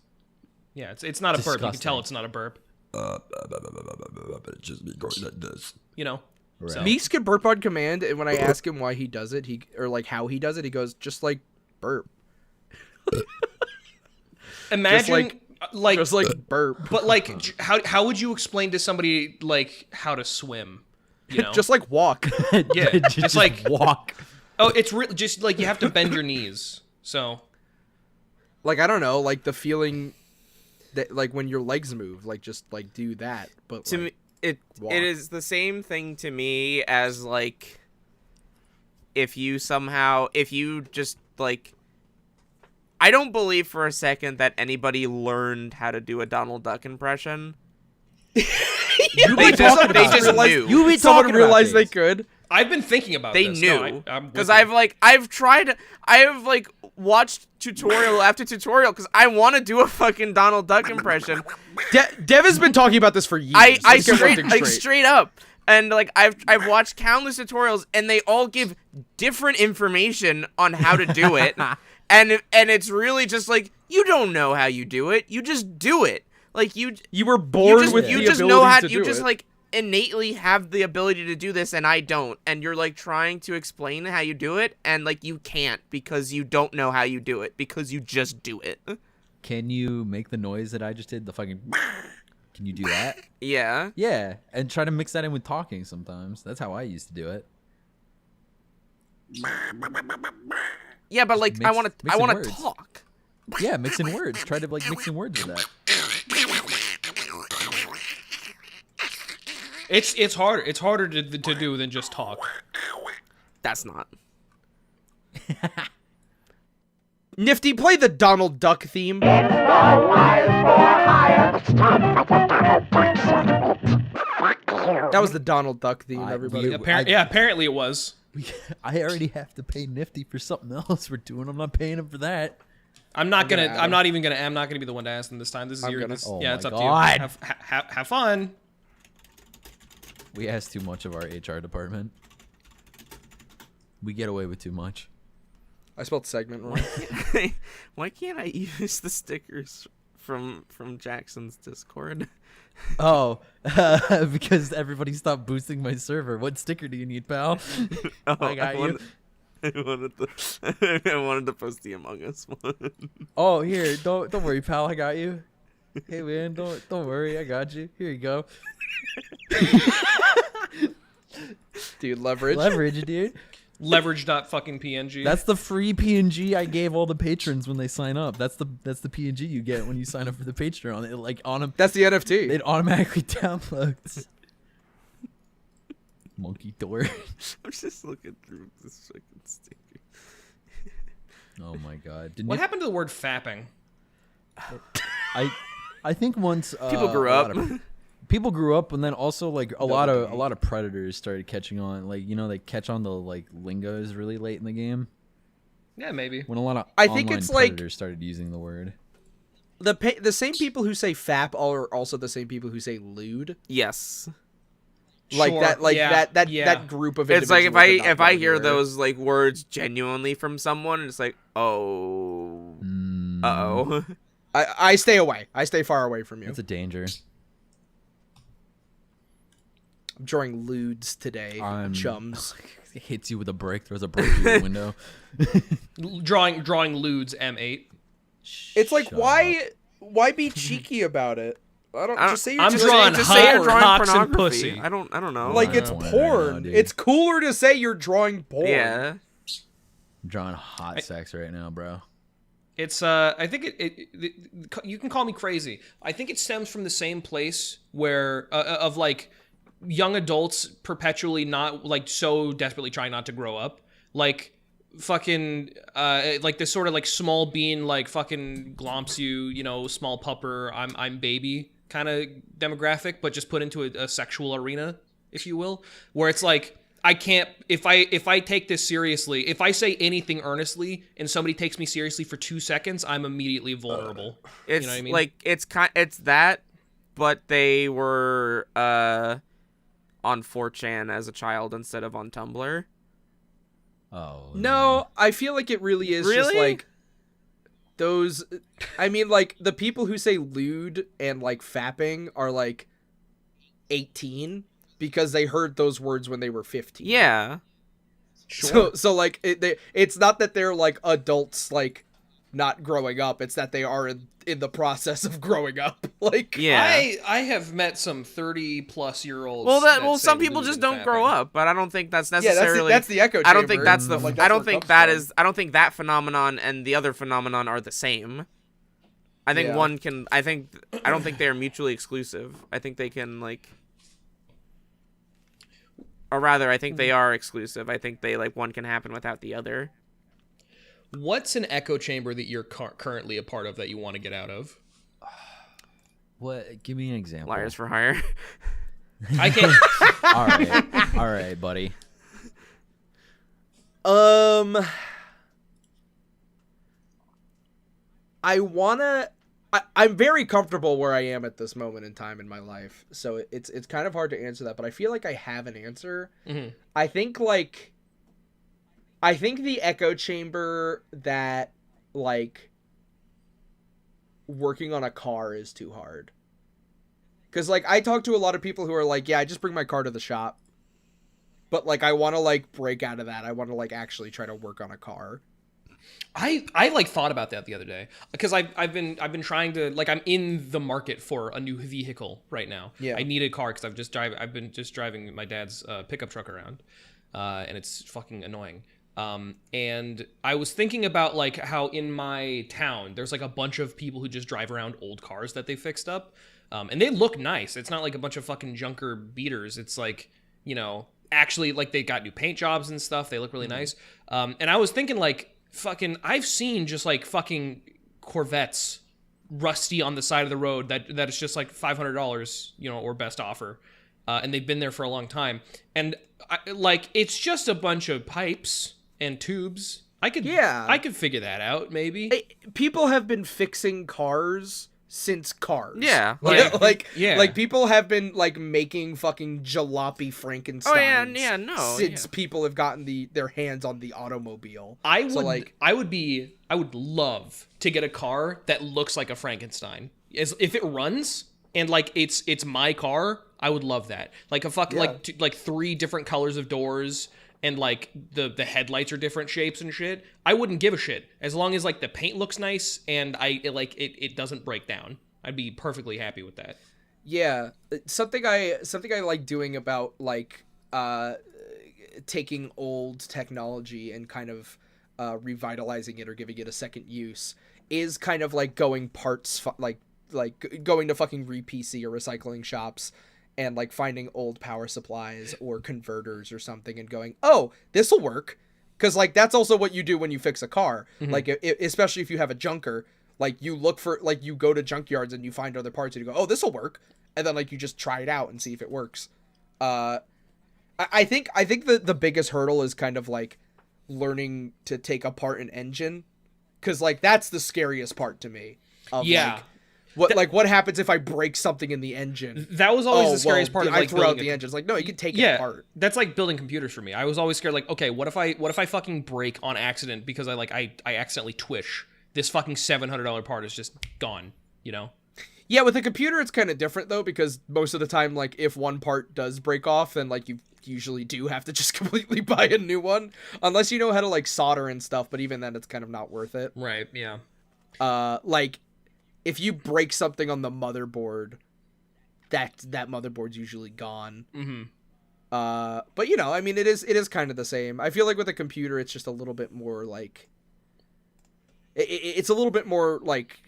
yeah, it's not a burp. You can tell Disgusting. it's not a burp. Just me going like this. You know? Right. So, Meeks can burp on command, and when I ask him why he does it, how he does it, he goes, just like burp. imagine Just like burp. but like how would you explain to somebody like how to swim? You know? Just like walk. yeah, just like walk. oh, it's just like you have to bend your knees. So Like, I don't know, like the feeling that, like, when your legs move, like, just, like, do that. But To me, walk. it is the same thing to me as like if you just like I don't believe for a second that anybody learned how to do a Donald Duck impression. They just knew. You be Someone talking realized about they things. could. I've been thinking about They this. knew I'm with because you. I've watched tutorial after tutorial because I want to do a fucking Donald Duck impression. Dev has been talking about this for years. I Let's get one thing straight up, and like I've watched countless tutorials, and they all give different information on how to do it, and it's really just like you don't know how you do it, you just do it. Like you were born with you the just know ability how to you do just it. like innately have the ability to do this, and I don't, and you're like trying to explain how you do it, and like you can't because you don't know how you do it because you just do it. Can you make the noise that I just did? The fucking. Can you do that? Yeah. Yeah, and try to mix that in with talking sometimes. That's how I used to do it. Yeah, but like I mix- want to mix in words. talk. Yeah, mix in words. Try to like mix in words with that. It's harder. It's harder to do than just talk. That's not. Nifty, play the Donald Duck theme. That was the Donald Duck theme, everybody. Apparently it was. I already have to pay Nifty for something else we're doing. I'm not paying him for that. I'm not gonna gonna. add I'm not even gonna. I'm not gonna be the one to ask them this time. This is your. gonna. This, Oh yeah, my it's up God. to you. Have fun. We ask too much of our HR department. We get away with too much. I spelled segment wrong. Why can't I use the stickers from Jackson's Discord? Oh, because everybody stopped boosting my server. What sticker do you need, pal? I got you. I wanted to post the Among Us one. Oh, here, don't worry, pal. I got you. Hey, man, don't worry. I got you. Here you go. Dude, leverage. Leverage, dude. Leverage.fucking.png. That's the free PNG I gave all the patrons when they sign up. That's the PNG you get when you sign up for the Patreon. It like That's the NFT. it automatically downloads. Monkey door. I'm just looking through this fucking sticker. Oh my god. What happened to the word fapping? I think once People grew a lot up. of- people grew up, and then also like a lot of predators started catching on. Like they catch on the like lingos really late in the game. Yeah, maybe. When a lot of I think online it's like- predators started using the word. The same people who say fap are also the same people who say lewd. Yes. Like Sure, that, like yeah, that yeah. group of. It's like individuals that if I not hear anywhere. those like words genuinely from someone, it's like, oh, uh-oh. I stay away. I stay far away from you. It's a danger. I'm drawing lewds today, chums. It hits you with a brick. Throws a brick through the window. Drawing lewds M8. It's like Shut why be cheeky about it? I don't just say you're I'm just drawing Just say you're hot drawing cocks and pornography. pussy. I don't know. like I it's don't wanna porn. know, dude. It's cooler to say you're drawing porn. Yeah. I'm drawing hot sex right now, bro. It's I think it you can call me crazy. I think it stems from the same place where of like young adults perpetually not like so desperately trying not to grow up. Like fucking like this sort of like small bean like fucking glomps you know, small pupper, I'm baby kind of demographic, but just put into a sexual arena, if you will, where it's like I can't if I take this seriously, if I say anything earnestly and somebody takes me seriously for 2 seconds, I'm immediately vulnerable. It's you know what I mean? like it's that, but they were on 4chan as a child instead of on Tumblr. Oh No, I feel like it really is just Really? like those. I mean, like the people who say lewd and like fapping are like 18 because they heard those words when they were 15. Yeah. So like it's not that they're like adults like not growing up. It's that they are in the process of growing up. Like Yeah. I have met some 30-plus-year-olds. Well, say some people lewd just and don't grow fapping. up, but I don't think that's yeah, necessarily. that's the echo chamber. I don't think that's the. Like, I don't where it think comes that from. is. I don't think that phenomenon and the other phenomenon are the same. I think Yeah. one can. I don't think they are mutually exclusive. I think they can like. Or rather, I think they are exclusive. I think they like one can happen without the other. What's an echo chamber that you're currently a part of that you want to get out of? What? Give me an example. Liars for Hire. I can't. All right, buddy. I'm very comfortable where I am at this moment in time in my life, so it's kind of hard to answer that, but I feel like I have an answer. Mm-hmm. I think the echo chamber that like working on a car is too hard. Cause like I talk to a lot of people who are like, yeah, I just bring my car to the shop. But like I want to like break out of that. I want to like actually try to work on a car. I like thought about that the other day because I've been trying to like I'm in the market for a new vehicle right now. Yeah. I need a car because I've been just driving my dad's pickup truck around, and it's fucking annoying. And I was thinking about like how in my town there's like a bunch of people who just drive around old cars that they fixed up, and they look nice. It's not like a bunch of fucking junker beaters. It's like, you know, actually like they got new paint jobs and stuff. They look really nice. And I was thinking like fucking I've seen just like fucking Corvettes rusty on the side of the road that is just like $500, you know, or best offer. And they've been there for a long time. And like it's just a bunch of pipes and tubes. I could figure that out maybe. People have been fixing cars since cars. Yeah. Like people have been like making fucking jalopy Frankensteins since people have gotten their hands on the automobile. I would love to get a car that looks like a Frankenstein. If it runs and like it's my car, I would love that. Like a fucking like 3 different colors of doors and like the headlights are different shapes and shit. I wouldn't give a shit as long as like the paint looks nice and it doesn't break down. I'd be perfectly happy with that. Yeah, something I like doing about like taking old technology and kind of revitalizing it or giving it a second use is kind of like going going to fucking re-PC or recycling shops and like finding old power supplies or converters or something and going, oh, this will work. Because like that's also what you do when you fix a car. Mm-hmm. Like especially if you have a junker, like you look for like you go to junkyards and you find other parts and you go, oh, this will work, and then like you just try it out and see if it works. I think the biggest hurdle is kind of like learning to take apart an engine, because like that's the scariest part to me. What happens if I break something in the engine? That was always the scariest part of like I throw out the engine. It's like, no, you can take it apart. That's like building computers for me. I was always scared like, okay, what if I fucking break on accident because I accidentally twish? This fucking $700 part is just gone, you know? Yeah, with a computer it's kind of different though, because most of the time like if one part does break off, then like you usually do have to just completely buy a new one unless you know how to like solder and stuff, but even then it's kind of not worth it. Right, yeah. Like if you break something on the motherboard, that motherboard's usually gone. Mm-hmm. But you know, I mean, it is kind of the same. I feel like with a computer, it's just a little bit more like, it's a little bit more like,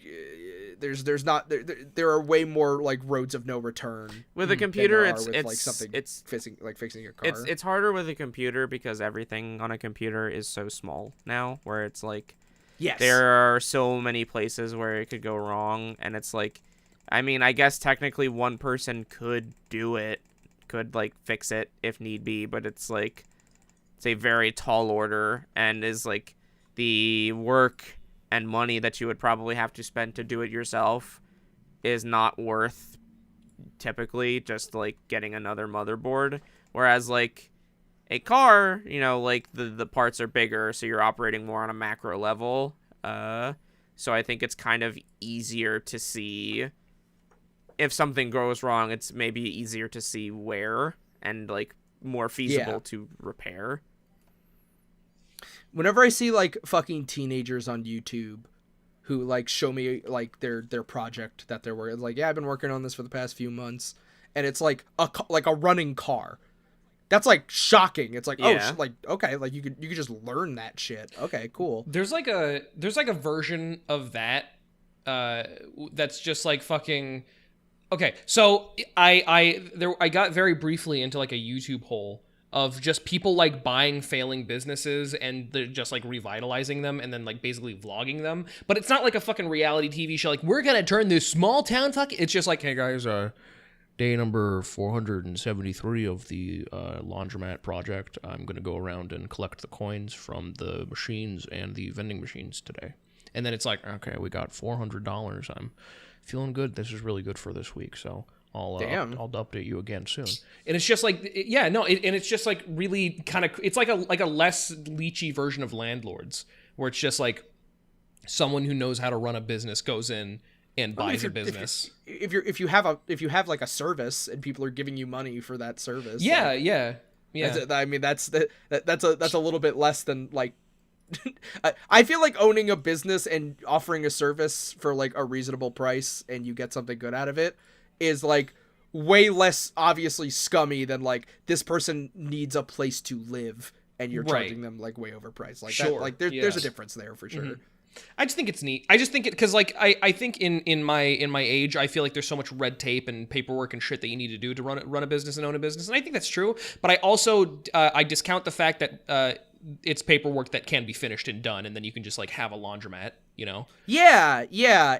there are way more like roads of no return with a computer. It's fixing your car. It's harder with a computer because everything on a computer is so small now, where it's like, yes, there are so many places where it could go wrong, and it's like, I mean, I guess technically one person could do it, could like fix it if need be, but it's like, it's a very tall order, and is like the work and money that you would probably have to spend to do it yourself is not worth typically just like getting another motherboard. Whereas like a car, you know, like the parts are bigger, so you're operating more on a macro level. So I think it's kind of easier to see if something goes wrong. It's maybe easier to see where and like more feasible to repair. Whenever I see like fucking teenagers on YouTube who like show me like their project that they're working, it's like, yeah, I've been working on this for the past few months, and it's like a running car. That's like shocking. It's like, like, okay, like you could just learn that shit. Okay, cool. There's like a version of that that's just like fucking. Okay, so I got very briefly into like a YouTube hole of just people like buying failing businesses and they're just like revitalizing them and then like basically vlogging them. But it's not like a fucking reality TV show. Like, we're gonna turn this small town it's just like, hey guys, day number 473 of the laundromat project. I'm gonna go around and collect the coins from the machines and the vending machines today. And then it's like, okay, we got $400. I'm feeling good. This is really good for this week. So I'll update you again soon. And it's just like, and it's just like really kind of, it's like a less leechy version of Landlords, where it's just like someone who knows how to run a business goes in and buys a business. If you have like a service and people are giving you money for that service. Yeah. I mean, that's a little bit less than like. I feel like owning a business and offering a service for like a reasonable price and you get something good out of it is like way less obviously scummy than like this person needs a place to live and you're charging them like way overpriced. Like that, like there's a difference there for sure. Mm-hmm. I just think it's neat. I just think it because like I think in my age I feel like there's so much red tape and paperwork and shit that you need to do to run a business and own a business, and I think that's true. But I also I discount the fact that it's paperwork that can be finished and done, and then you can just like have a laundromat, you know? Yeah.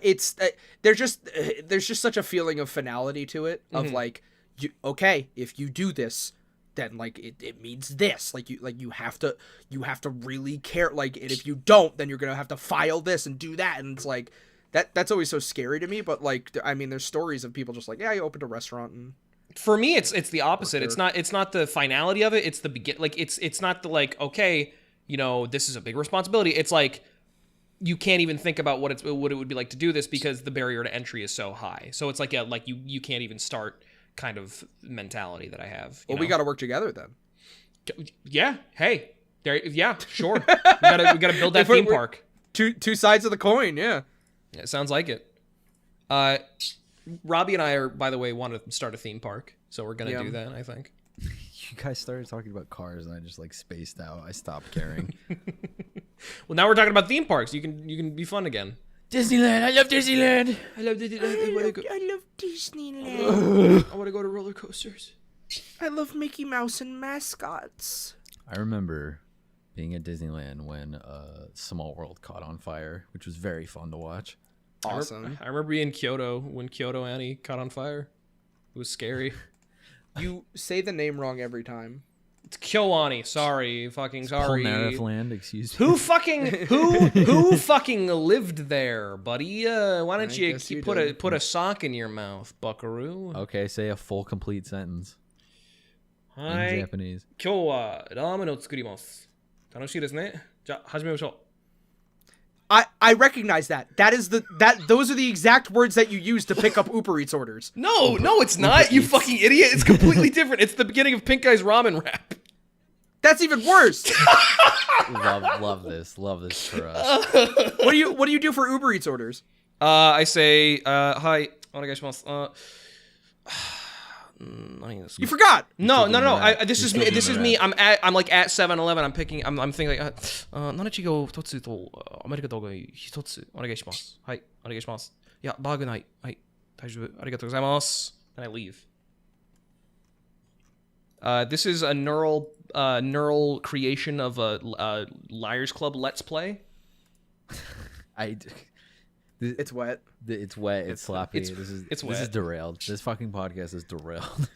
It's there's just such a feeling of finality to it of like, if you do this, then like it means this. Like you have to really care. Like, and if you don't, then you're gonna have to file this and do that. And it's like that's always so scary to me. But like, I mean, there's stories of people just like, yeah, I opened a restaurant and. For me, it's the opposite. It's not the finality of it. It's the begin. Like it's not the like, okay, you know, this is a big responsibility. It's like you can't even think about what it would be like to do this because the barrier to entry is so high. So it's like you can't even start kind of mentality that I have. Well, we got to work together then. Yeah. Hey. There. Yeah. Sure. we gotta build that theme park. Two sides of the coin. Yeah. It sounds like it. Robbie and I are, by the way, want to start a theme park, so we're gonna do that, I think. You guys started talking about cars, and I just like spaced out. I stopped caring. Well, now we're talking about theme parks. You can be fun again. Disneyland. I love Disneyland. I love Disneyland. I love Disneyland. I want to go to roller coasters. I love Mickey Mouse and mascots. I remember being at Disneyland when Small World caught on fire, which was very fun to watch. Awesome. I remember being in Kyoto when Kyoto Annie caught on fire. It was scary. You say the name wrong every time. It's KyoAni. Sorry. Fucking sorry. Polnareff Land, excuse me. Who fucking lived there, buddy? Why don't you put a sock in your mouth, buckaroo? Okay, say a full complete sentence. In Japanese. 今日はラーメンを作ります。楽しいですね。じゃあ始めましょう。I recognize that. Those are the exact words that you use to pick up Uber Eats orders. No, it's not. You fucking idiot. It's completely different. It's the beginning of Pink Guy's ramen rap. That's even worse. love this for us. What do you do for Uber Eats orders? I say, hi, onegaishimasu. You forgot. No. This is me. I'm like at 7-Eleven. I'm thinking like, 何違う一つとアメリカとが一つお願いします。はい、お願いします。いや、バーグない。はい、大丈夫。ありがとうございます。And I leave. This is a neural creation of a Liars Club Let's Play. It's wet. It's wet. It's sloppy. It's wet. This is derailed. This fucking podcast is derailed.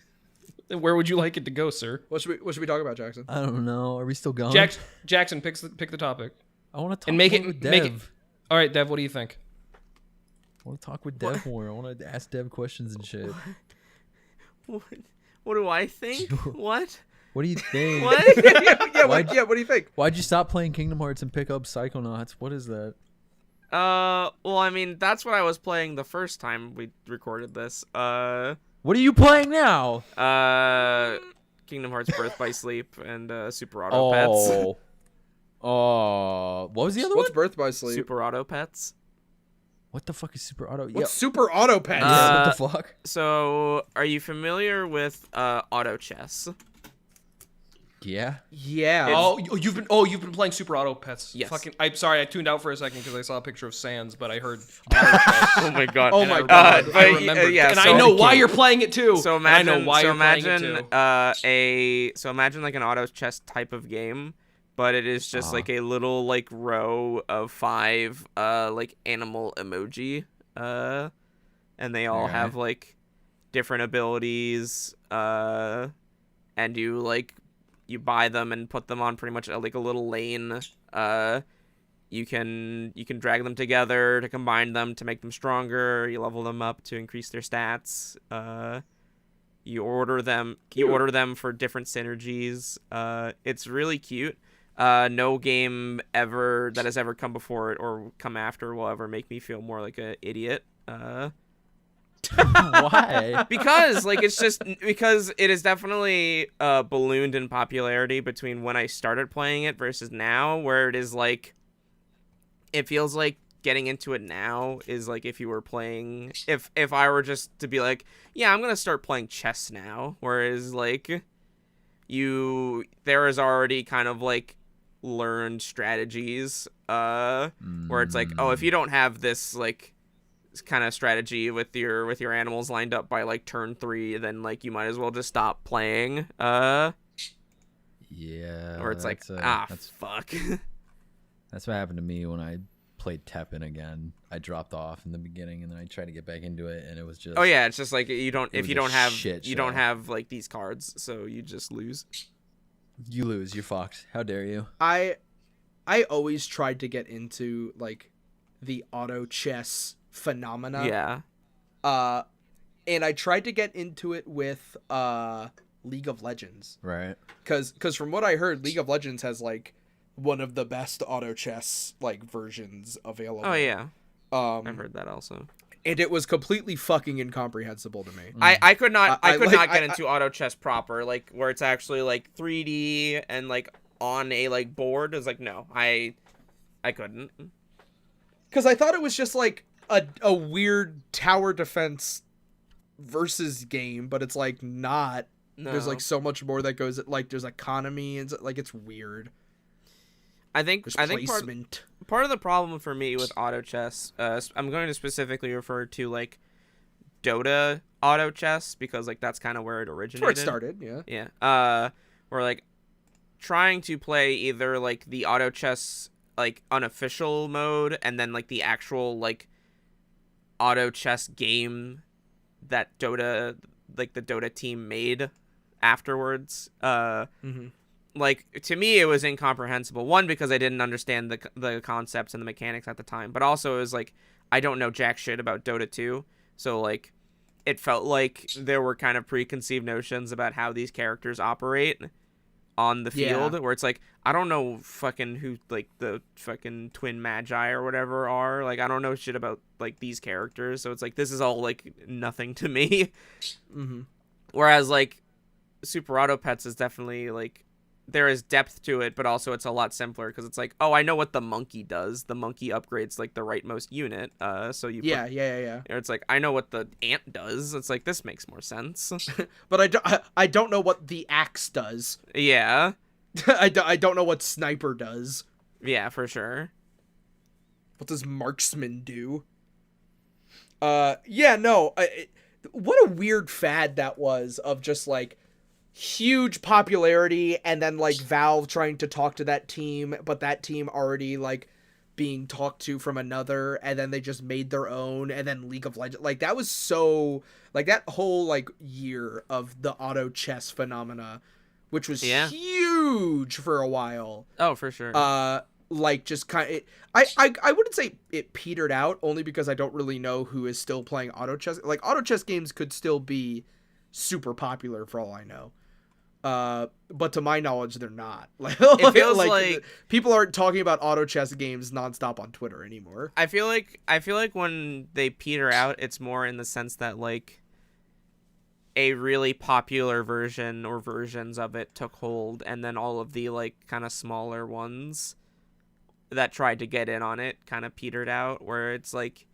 Where would you like it to go, sir? What should we talk about, Jackson? I don't know. Are we still going? Jackson pick the topic. I want to talk and make with it Dev. make it. All right, Dev. What do you think? I want to talk with Dev more. I want to ask Dev questions and shit. What do I think? What? What do you think? What? What do you think? Why'd you stop playing Kingdom Hearts and pick up Psychonauts? What is that? Well, I mean, that's what I was playing the first time we recorded this. What are you playing now? Kingdom Hearts Birth by Sleep and Super Auto Pets. What was the other What's one? Birth by Sleep? Super Auto Pets. What the fuck is Super Auto? What's Super Auto Pets? What the fuck? So, are you familiar with Auto Chess? Yeah. Yeah. You've been playing Super Auto Pets. Yes. I'm sorry, I tuned out for a second because I saw a picture of Sans, but I heard Auto Chess. Oh my god. Oh And my I God. remembered- But, I remembered. yeah, and so- I know why you're playing it too. So And I imagine, know why you're playing it too. imagine like an auto chess type of game, but it is just like a little like row of 5 like animal emoji, and they all Okay. have like different abilities, and you buy them and put them on pretty much like a little lane. You can drag them together to combine them to make them stronger. You level them up to increase their stats. You order them for different synergies. It's really cute. No game ever that has ever come before it or come after will ever make me feel more like an idiot. Why? Because because it is definitely ballooned in popularity between when I started playing it versus now, where it is like it feels like getting into it now is like if you were playing if I were just to be like, yeah, I'm gonna start playing chess now, whereas like there is already kind of like learned strategies where it's like, oh, if you don't have this like kind of strategy with your animals lined up by like turn 3, then like you might as well just stop playing. Yeah. Or it's like, that's fuck. That's what happened to me when I played Teppen again. I dropped off in the beginning, and then I tried to get back into it, and it was just. Oh yeah, it's just like you don't was a don't have shit you don't show. have like these cards, so you just lose. You lose. You're fucked. How dare you? I always tried to get into like the auto chess phenomena. Yeah. And I tried to get into it with League of Legends. Right. Cuz from what I heard, League of Legends has like one of the best auto chess like versions available. Oh yeah. I've Um heard that also. and it was completely fucking incomprehensible to me. I could not I not like- get into auto chess proper, like where it's actually like 3D and like on a like board. Is like no, I couldn't. Cuz I thought it was just like a weird tower defense versus game, but it's like not. No. There's like so much more that goes, like there's economy and like it's weird. I think There's part placement. of the problem for me with auto chess, I'm going to specifically refer to like Dota auto chess because like that's kind of where it originated. Where it started, yeah. Yeah. Where like trying to play either like the auto chess like unofficial mode and then like the actual like auto chess game that Dota like the Dota team made afterwards. Like to me it was incomprehensible. One, because I didn't understand the concepts and the mechanics at the time, but also it was like I don't know jack shit about Dota 2. So like it felt like there were kind of preconceived notions about how these characters operate on the field, where it's like I don't know fucking who like the fucking twin magi or whatever are. Like I don't know shit about like these characters, so it's like this is all like nothing to me. Whereas like Super Auto Pets is definitely like there is depth to it, but also it's a lot simpler because it's like, oh, I know what the monkey does. The monkey upgrades like the rightmost unit. So you Yeah. Or it's like I know what the ant does. It's like this makes more sense. But I don't know what the axe does. Yeah. I don't know what sniper does. Yeah, for sure. What does marksman do? Yeah, no. What a weird fad that was of just like huge popularity and then like Valve trying to talk to that team, but that team already like being talked to from another, and then they just made their own, and then League of Legends, like that was so like that whole like year of the auto chess phenomena, which was huge for a while. Oh, for sure. Like just kind of, I wouldn't say it petered out, only because I don't really know who is still playing auto chess. Like auto chess games could still be super popular for all I know. But to my knowledge, they're not. Like, it feels like people aren't talking about auto chess games nonstop on Twitter anymore. I feel like when they peter out, it's more in the sense that like a really popular version or versions of it took hold, and then all of the like kind of smaller ones that tried to get in on it kind of petered out, where it's like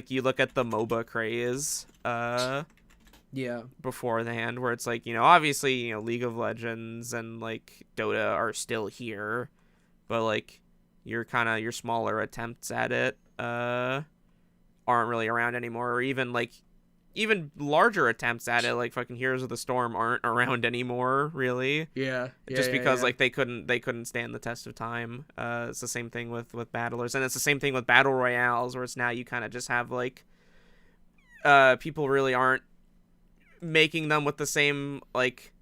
you look at the MOBA craze, beforehand, where it's like, obviously, League of Legends and like Dota are still here, but like your smaller attempts at it aren't really around anymore, or even larger attempts at it, like fucking Heroes of the Storm, aren't around anymore, really. Just because like they couldn't stand the test of time. It's the same thing with battlers, and it's the same thing with battle royales, where it's now you kind of just have like people really aren't making them with the same like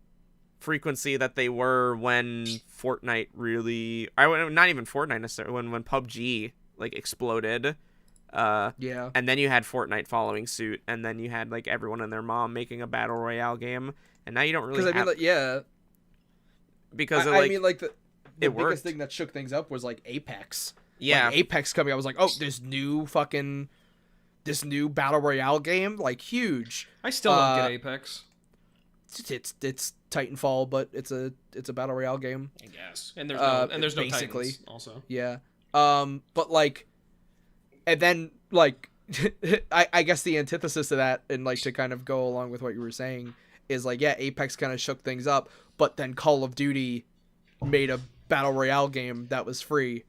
frequency that they were when Fortnite really, not even Fortnite necessarily, when PUBG like exploded. And then you had Fortnite following suit, and then you had like everyone and their mom making a battle royale game, and now you don't really have... because I mean, like the it biggest worked. thing that shook things up was like Apex. Yeah. Like, Apex coming, I was like, oh, this new battle royale game, like huge. I still don't get Apex. It's Titanfall, but it's a battle royale game. I guess. And there's no basically Titans also. Yeah. But like, and then like, I guess the antithesis to that, and like to kind of go along with what you were saying, is like, yeah, Apex kind of shook things up, but then Call of Duty made a battle royale game that was free.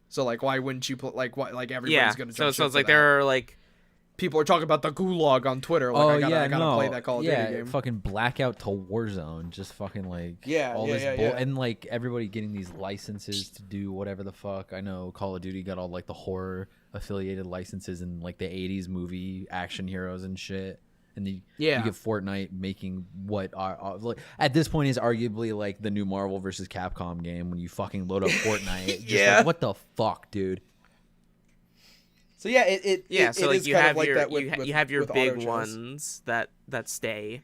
So like, why wouldn't you put like what, like everybody's gonna jump so it's ship like for that. there are like People are talking about the gulag on Twitter. Like, I gotta play that Call of Duty game. Fucking Blackout to Warzone. Just fucking like Yeah. and like everybody getting these licenses to do whatever the fuck. I know Call of Duty got all like the horror affiliated licenses in like the 80s movie action heroes and shit. And you get Fortnite making what are like, at this point is arguably like the new Marvel versus Capcom game when you fucking load up Fortnite. Just like, what the fuck, dude? So yeah, it so like is you kind have of like your that with, you have your with big auto shows. ones that stay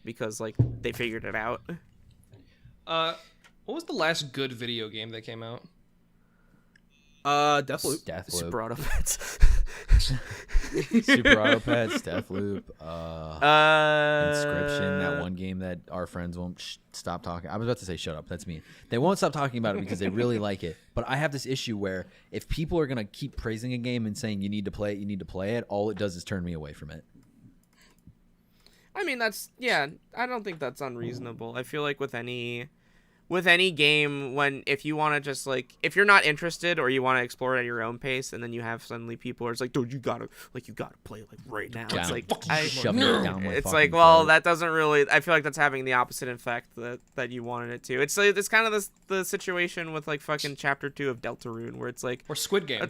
because like they figured it out. What was the last good video game that came out? Deathloop. Super Auto Pets. Super Auto Pets, Deathloop, Inscription, that one game that our friends won't stop talking. I was about to say shut up, that's me. They won't stop talking about it because they really like it. But I have this issue where if people are going to keep praising a game and saying you need to play it, all it does is turn me away from it. I mean, I don't think that's unreasonable. I feel like with any game, if you want to just like, if you're not interested or you want to explore it at your own pace, and then you have suddenly people who are like, dude, you gotta play like right now. It's like, it's like, well, that doesn't really, I feel like that's having the opposite effect that you wanted it to. It's like, it's kind of the situation with like fucking chapter 2 of Deltarune, where it's like, Or Squid Game. or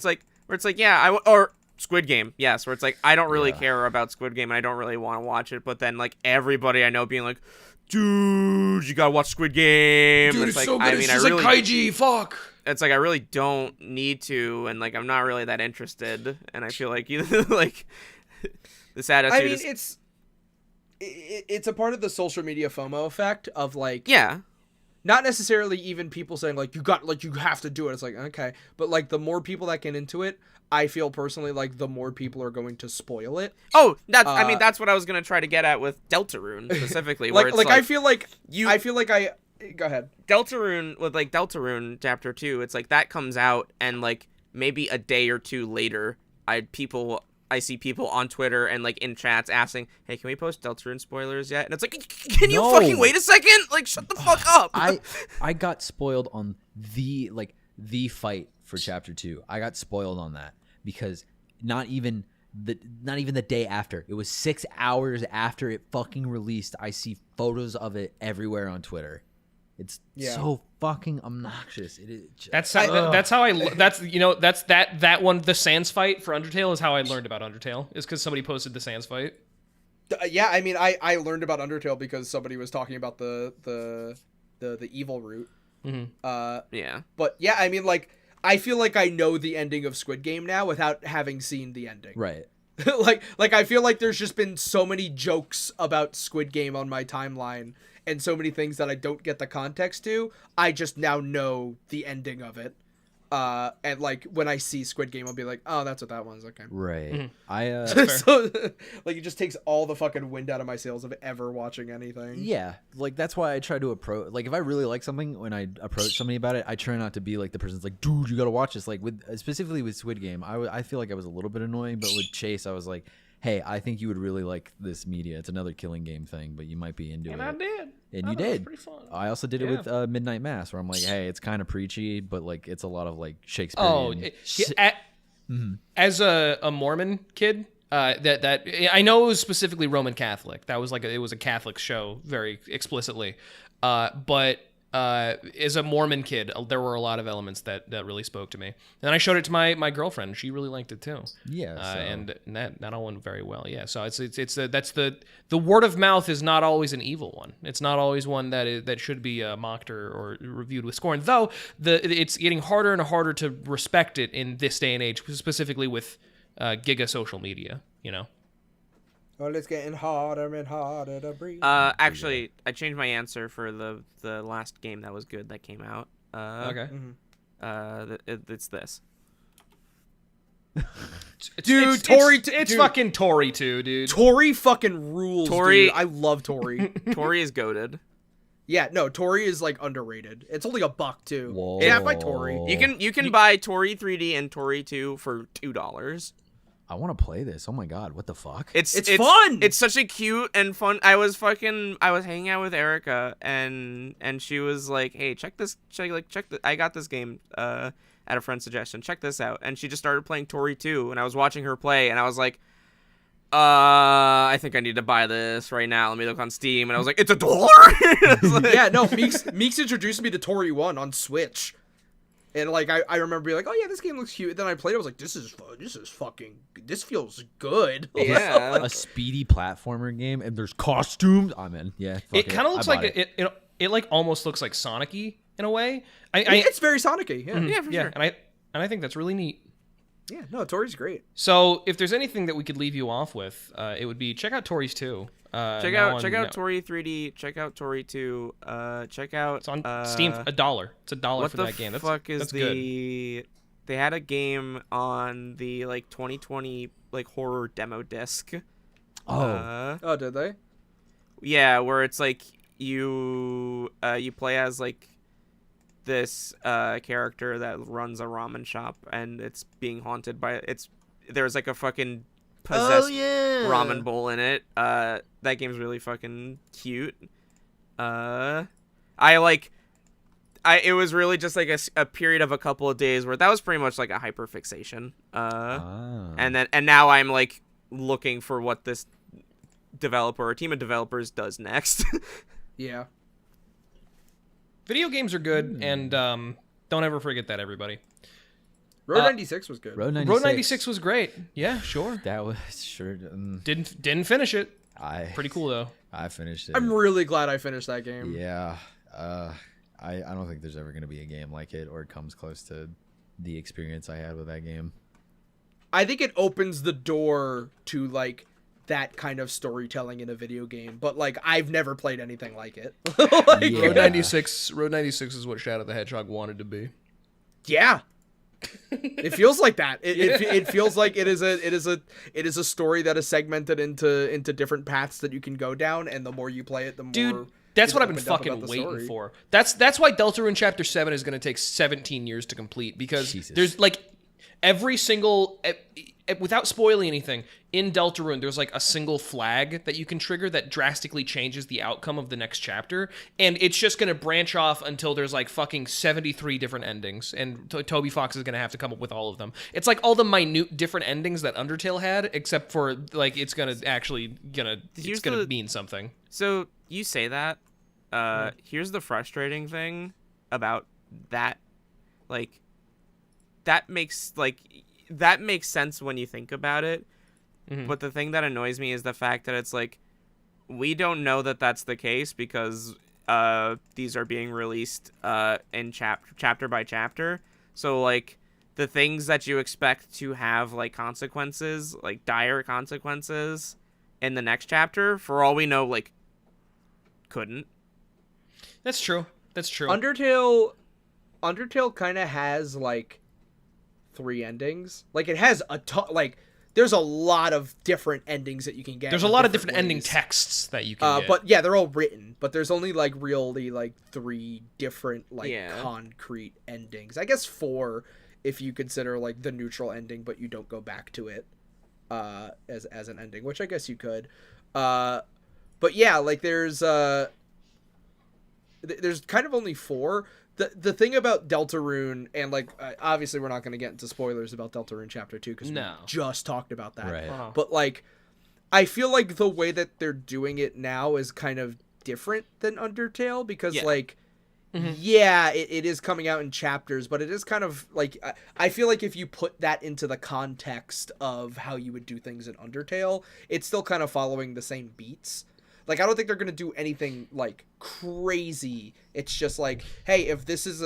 Squid Game, yes, where it's like, I don't really care about Squid Game and I don't really want to watch it, but then like everybody I know being like, dude, you gotta watch Squid Game. Dude, it's it's like, so good. I mean, It's just like Kaiji. Fuck. It's like I really don't need to, and like I'm not really that interested, and I feel like like this attitude. I mean, it's a part of the social media FOMO effect of like, not necessarily even people saying like you have to do it. It's like, okay, but like the more people that get into it, I feel personally like the more people are going to spoil it. Oh, I mean, that's what I was gonna try to get at with Deltarune specifically. Where it's I feel like go ahead. Deltarune Chapter 2. It's like that comes out, and like maybe a day or two later, I see people on Twitter and like in chats asking, "Hey, can we post Deltarune spoilers yet?" And it's like, can you fucking wait a second? Like, shut the fuck up. I got spoiled on the fight for Chapter 2. I got spoiled on that because not even the day after. It was 6 hours after it fucking released. I see photos of it everywhere on Twitter. It's so fucking obnoxious. It is just, That's that one. The Sans fight for Undertale is how I learned about Undertale. Is because somebody posted the Sans fight. Yeah, I mean, I learned about Undertale because somebody was talking about the evil route. Mm-hmm. But yeah, I mean, like, I feel like I know the ending of Squid Game now without having seen the ending. Right. like I feel like there's just been so many jokes about Squid Game on my timeline and so many things that I don't get the context to. I just now know the ending of it. And like when I see Squid Game, I'll be like, oh, that's what that one's. Okay. Right. Mm-hmm. So like it just takes all the fucking wind out of my sails of ever watching anything. Yeah, like that's why I try to approach. Like if I really like something, when I approach somebody about it, I try not to be like the person's like, dude, you gotta watch this. Like specifically with Squid Game, I feel like I was a little bit annoying, but with Chase, I was like, hey, I think you would really like this media. It's another killing game thing, but you might be into it. And I did. And I you thought it was did. pretty fun. I also did it with Midnight Mass, where I'm like, hey, it's kind of preachy, but like it's a lot of like Shakespearean. As a Mormon kid, that I know it was specifically Roman Catholic. That was it was a Catholic show very explicitly, but as a Mormon kid, there were a lot of elements that really spoke to me. And I showed it to my girlfriend. She really liked it too. Yeah, and that all went very well. Yeah, so that's the word of mouth is not always an evil one. It's not always one that should be mocked or reviewed with scorn. Though it's getting harder and harder to respect it in this day and age, specifically with giga social media. You know. Well, it's getting harder and harder to breathe. Actually, I changed my answer for the last game that was good that came out. Okay. It's this. Dude, Tori, it's fucking Tori too, dude. Tori fucking rules. Tori- Dude. I love Tori. Tori is goated. Yeah, no, Tori is like underrated. It's only $1 too. Whoa. Yeah, by Tori. You can buy Tori 3D and Tori 2 for $2. I want to play this. Oh my god, what the fuck? It's fun. It's such a cute and fun. I was hanging out with Erica and she was like, "Hey, check this. I got this game at a friend's suggestion. Check this out." And she just started playing Tori 2, and I was watching her play, and I was like, I think I need to buy this right now. Let me look on Steam, and I was like, it's $1. Yeah, no, Meeks introduced me to Tori 1 on Switch. And like I remember being like, oh yeah, this game looks cute. Then I played it. I was like, this is fucking. This feels good. Yeah. A speedy platformer game, and there's costumes. I'm in. Yeah. Fuck It kind of looks like it like almost looks like Sonic-y in a way. It's very Sonic-y. Yeah. Yeah, for sure. and I think that's really neat. Yeah. No, Tori's great. So if there's anything that we could leave you off with, it would be check out Tori's 2. Check out Tori 3D. Check out Tori 2. Check out. It's on Steam for $1. It's $1 for that game. What the fuck is the? Good. They had a game on the 2020 horror demo disc. Oh, did they? Yeah, where it's like you play as this character that runs a ramen shop, and it's being haunted by there's a fucking possessed ramen bowl in it. That game's really fucking cute. It was really just a period of a couple of days where that was pretty much like a hyper fixation. And now I'm looking for what this developer or team of developers does next. Yeah. Video games are good, and don't ever forget that, everybody. Road 96 was good. Road 96. Road 96 was great. Yeah, sure. That was sure. Didn't finish it. Pretty cool though. I finished it. I'm really glad I finished that game. Yeah. I don't think there's ever gonna be a game like it, or it comes close to the experience I had with that game. I think it opens the door to that kind of storytelling in a video game, but I've never played anything like it. Yeah. Road 96 is what Shadow the Hedgehog wanted to be. Yeah. It feels like that. It feels like it is a story that is segmented into different paths that you can go down, and the more you play it, the more. Dude, that's what I've been opened up fucking about the waiting story. for. That's why Deltarune Chapter 7 is going to take 17 years to complete, because Jesus. there's every single, without spoiling anything, in Deltarune there's a single flag that you can trigger that drastically changes the outcome of the next chapter, and it's just going to branch off until there's fucking 73 different endings, and Toby Fox is going to have to come up with all of them. It's all the minute different endings that Undertale had, except for it's going to actually it's going to mean something. So you say that. Here's the frustrating thing about that. That makes sense when you think about it. Mm-hmm. But the thing that annoys me is the fact that it's we don't know that that's the case, because these are being released in chapter by chapter. So the things that you expect to have consequences, dire consequences in the next chapter, for all we know, couldn't. That's true. Undertale kind of has 3 endings. It has a ton. There's a lot of different endings that you can get. There's a lot of different ending texts that you can get. But yeah, they're all written. But there's only really 3 different concrete endings. I guess 4 if you consider the neutral ending, but you don't go back to it. as an ending, which I guess you could. But yeah, like there's kind of only 4. The thing about Deltarune, and like obviously we're not going to get into spoilers about Deltarune Chapter 2 because we just talked about that. Right. Wow. But like, I feel like the way that they're doing it now is kind of different than Undertale because like, it is coming out in chapters, but it is kind of like, I feel like if you put that into the context of how you would do things in Undertale, it's still kind of following the same beats. Like, I don't think they're going to do anything like crazy. It's just like, hey, if this is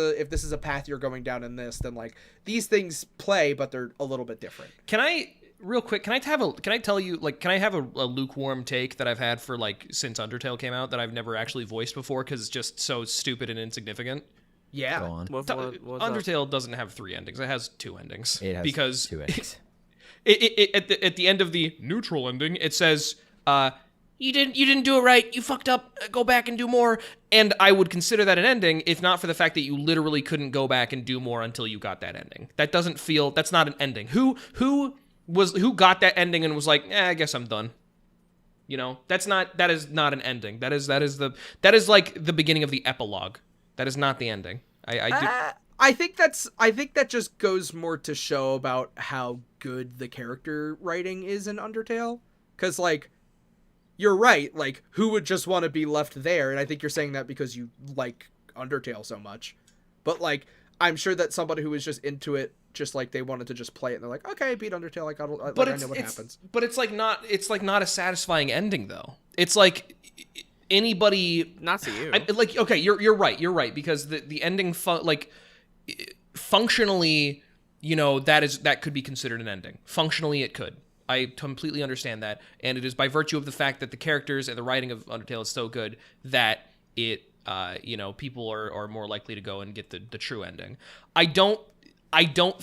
a path you're going down in this, then like these things play, but they're a little bit different. Can I real quick? Can I tell you like? Can I have a lukewarm take that I've had for like since Undertale came out that I've never actually voiced before because it's just so stupid and insignificant? Yeah. Go on. What's Undertale doesn't have 3 endings. It has 2 endings. It has because 2 endings. At the end of the neutral ending, it says, you didn't do it right. You fucked up. Go back and do more. And I would consider that an ending if not for the fact that you literally couldn't go back and do more until you got that ending. That's not an ending. Who got that ending and was like, I guess I'm done. You know, that is not an ending. That is like the beginning of the epilogue. That is not the ending. I think that just goes more to show about how good the character writing is in Undertale. 'Cause like, you're right, like, who would just want to be left there? And I think you're saying that because you like Undertale so much. But, like, I'm sure that somebody who was just into it, just, like, they wanted to just play it, and they're like, okay, I beat Undertale, like, I know what happens. But it's not a satisfying ending, though. It's like, anybody... Not to you. Like, okay, you're right, because the ending, functionally, you know, that could be considered an ending. Functionally, it could. I completely understand that, and it is by virtue of the fact that the characters and the writing of Undertale is so good that it, people are more likely to go and get the true ending. I don't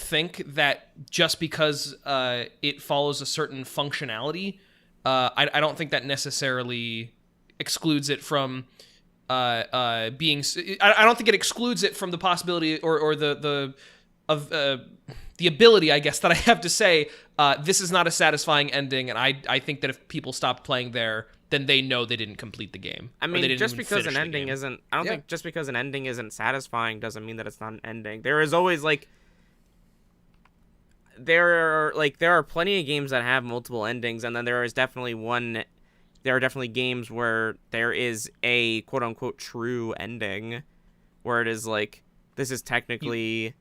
think that just because it follows a certain functionality, I don't think that necessarily excludes it from being. I don't think it excludes it from the possibility or the ability, I guess, that I have to say, this is not a satisfying ending, and I think that if people stop playing there, then they know they didn't complete the game. I mean, just because an ending isn't... I don't Yeah. think just because an ending isn't satisfying doesn't mean that it's not an ending. There is always, like... There are plenty of games that have multiple endings, and then there are definitely games where there is a quote-unquote true ending, where it is, like, this is technically...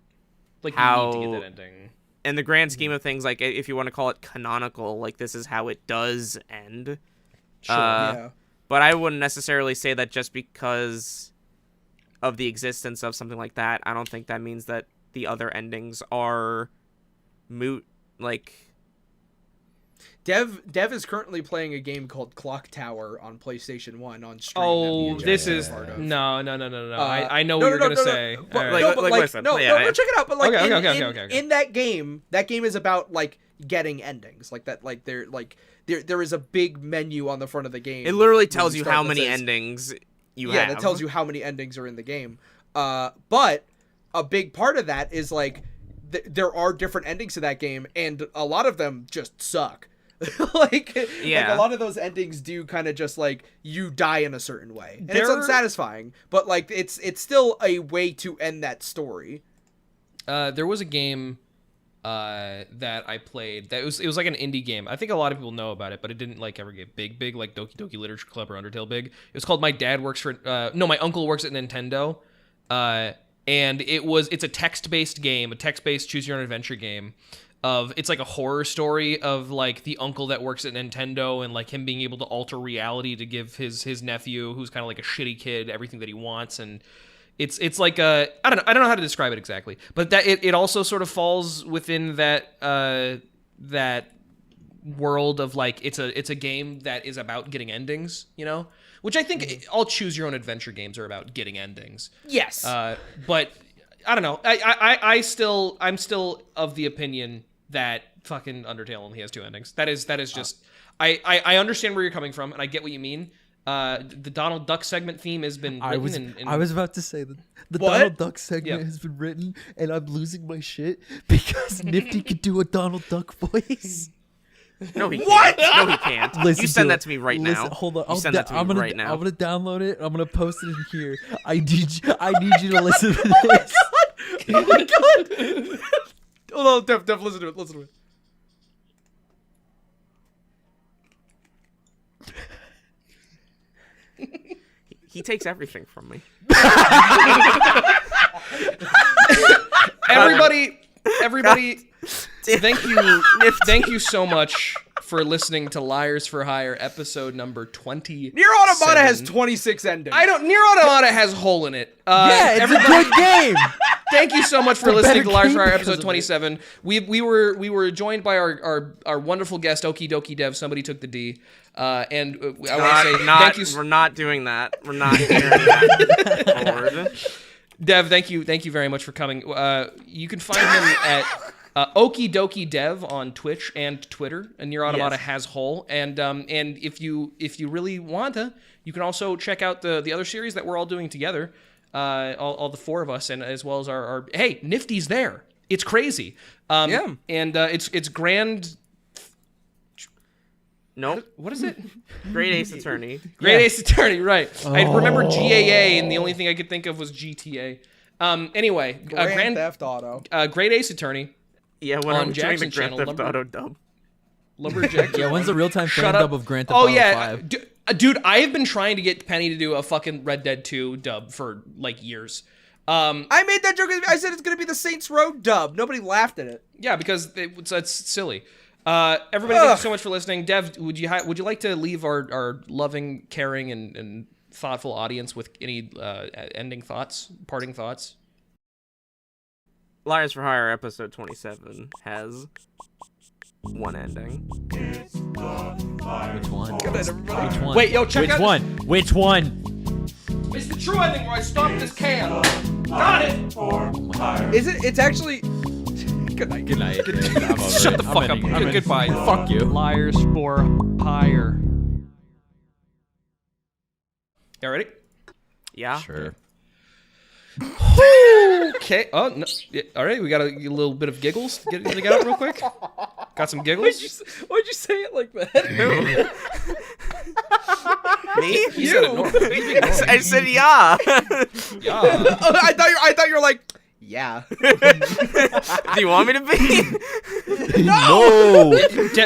Like, how, you need to get that ending. In the grand scheme of things, like, if you want to call it canonical, like, this is how it does end. Sure. Yeah. But I wouldn't necessarily say that just because of the existence of something like that. I don't think that means that the other endings are moot. Like, Dev is currently playing a game called Clock Tower on PlayStation 1 on stream. Oh, this is part of. No. I know what you're gonna say. But, All right. no, but like, listen, no, yeah, check it out. But like, Okay. in that game is about like getting endings. Like that, like there is a big menu on the front of the game. it literally when tells you start how that many says- endings you Yeah, have. that tells you how many endings are in the game. But a big part of that is like there are different endings to that game, and a lot of them just suck. like Yeah. a lot of those endings do kind of just like you die in a certain way, and it's There- unsatisfying. But like it's still a way to end that story. There was a game that I played that it was like an indie game. I think a lot of people know about it, but it didn't like ever get big like Doki Doki Literature Club or Undertale big. It was called My Uncle Works at Nintendo. And it's a text-based game, a text-based choose your own adventure game. It's like a horror story of like the uncle that works at Nintendo and like him being able to alter reality to give his nephew, who's kind of like a shitty kid, everything that he wants. And it's like I don't know how to describe it exactly, but that it also sort of falls within that world of like it's a game that is about getting endings, you know, which I think all choose your own adventure games are about getting endings. Yes. But I don't know. I'm still of the opinion that fucking Undertale only has 2 endings. That is just I understand where you're coming from, and I get what you mean. The Donald Duck segment theme has been written. I was about to say that the What? Donald Duck segment Yeah. has been written, and I'm losing my shit because Nifty could do a Donald Duck voice. No, he What? can't. No, he can't. Listen You send to that it. to me right Listen, now. Hold on. You send that to me right now. I'm gonna download it. I'm gonna post it in here. I need you to listen to this. Oh my god! Hold on, Dev, listen to it. Listen to it. He takes everything from me. Everybody, thank you so much for listening to Liars for Hire, episode number 20. Nier Automata has 26 endings. Nier Automata has hole in it. Yeah, it's a good game. Thank you so much for It's a listening to better Liars game for Hire, because episode of 27. We were joined by our wonderful guest Okidokidev. Somebody took the D. And I want to say thank you. We're not doing that. We're not carrying that forward. Dev, thank you very much for coming. You can find him at Okidokidev on Twitch and Twitter. And Nier Automata has hole. And if you really want to, you can also check out the other series that we're all doing together. All the four of us, and as well as our hey, Nifty's there. It's crazy. Yeah. And it's grand. Nope. What is it? Great Ace Attorney. Great Ace Attorney, right. I remember GAA, and the only thing I could think of was GTA. Anyway, Grand Theft Auto. Great Ace Attorney. Yeah, when On I'm doing the Jackson's Grand channel, Theft Auto dub. Lumberjack. Yeah, when's the real-time fan Shut up. dub of Grand Theft Auto 5? Dude, I have been trying to get Penny to do a fucking Red Dead 2 dub for, like, years. I made that joke. I said it's going to be the Saints Row dub. Nobody laughed at it. Yeah, because it's silly. Everybody, thank you so much for listening. Dev, would you like to leave our loving, caring, and thoughtful audience with any ending thoughts, parting thoughts? Liars for Hire episode 27 has one ending. Which one? Good night, everybody. Which one? Wait, yo, check Which out- one? Which one? It's the true ending where I stop this can. Got it. For hire. Is it? It's actually. Good night. Good night. Shut the fuck up. Goodbye. Fuck you. Liars for Hire. You ready? Yeah. Sure. Okay. Oh, no. Yeah, all right. We got a little bit of giggles. Get out real quick. Got some giggles. Why'd you say it like that? Me? You said it normal. You being normal. I said yeah. Yeah. I thought you were like, yeah. Do you want me to be? No.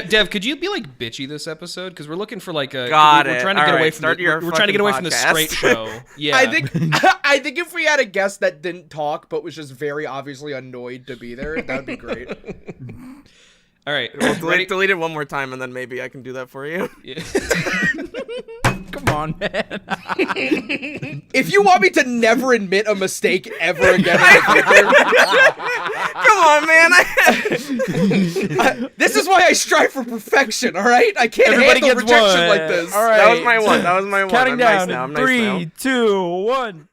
Dev, could you be like bitchy this episode? Because we're looking for like a. Got we're it. trying to All get away right, from. start your We're trying to get away from the fucking straight podcast. show. Yeah. I think if we had a guest that didn't talk but was just very obviously annoyed to be there, that would be great. All right. Well, Ready? delete it one more time, and then maybe I can do that for you. Yeah. Come on, man. If you want me to never admit a mistake ever again in the future, Come on, man. this is why I strive for perfection, all right? I can't Everybody handle gets rejection one. like this. All right. That was my one. That was my one. Counting I'm down. nice now. I'm nice now. 3, 2, 1.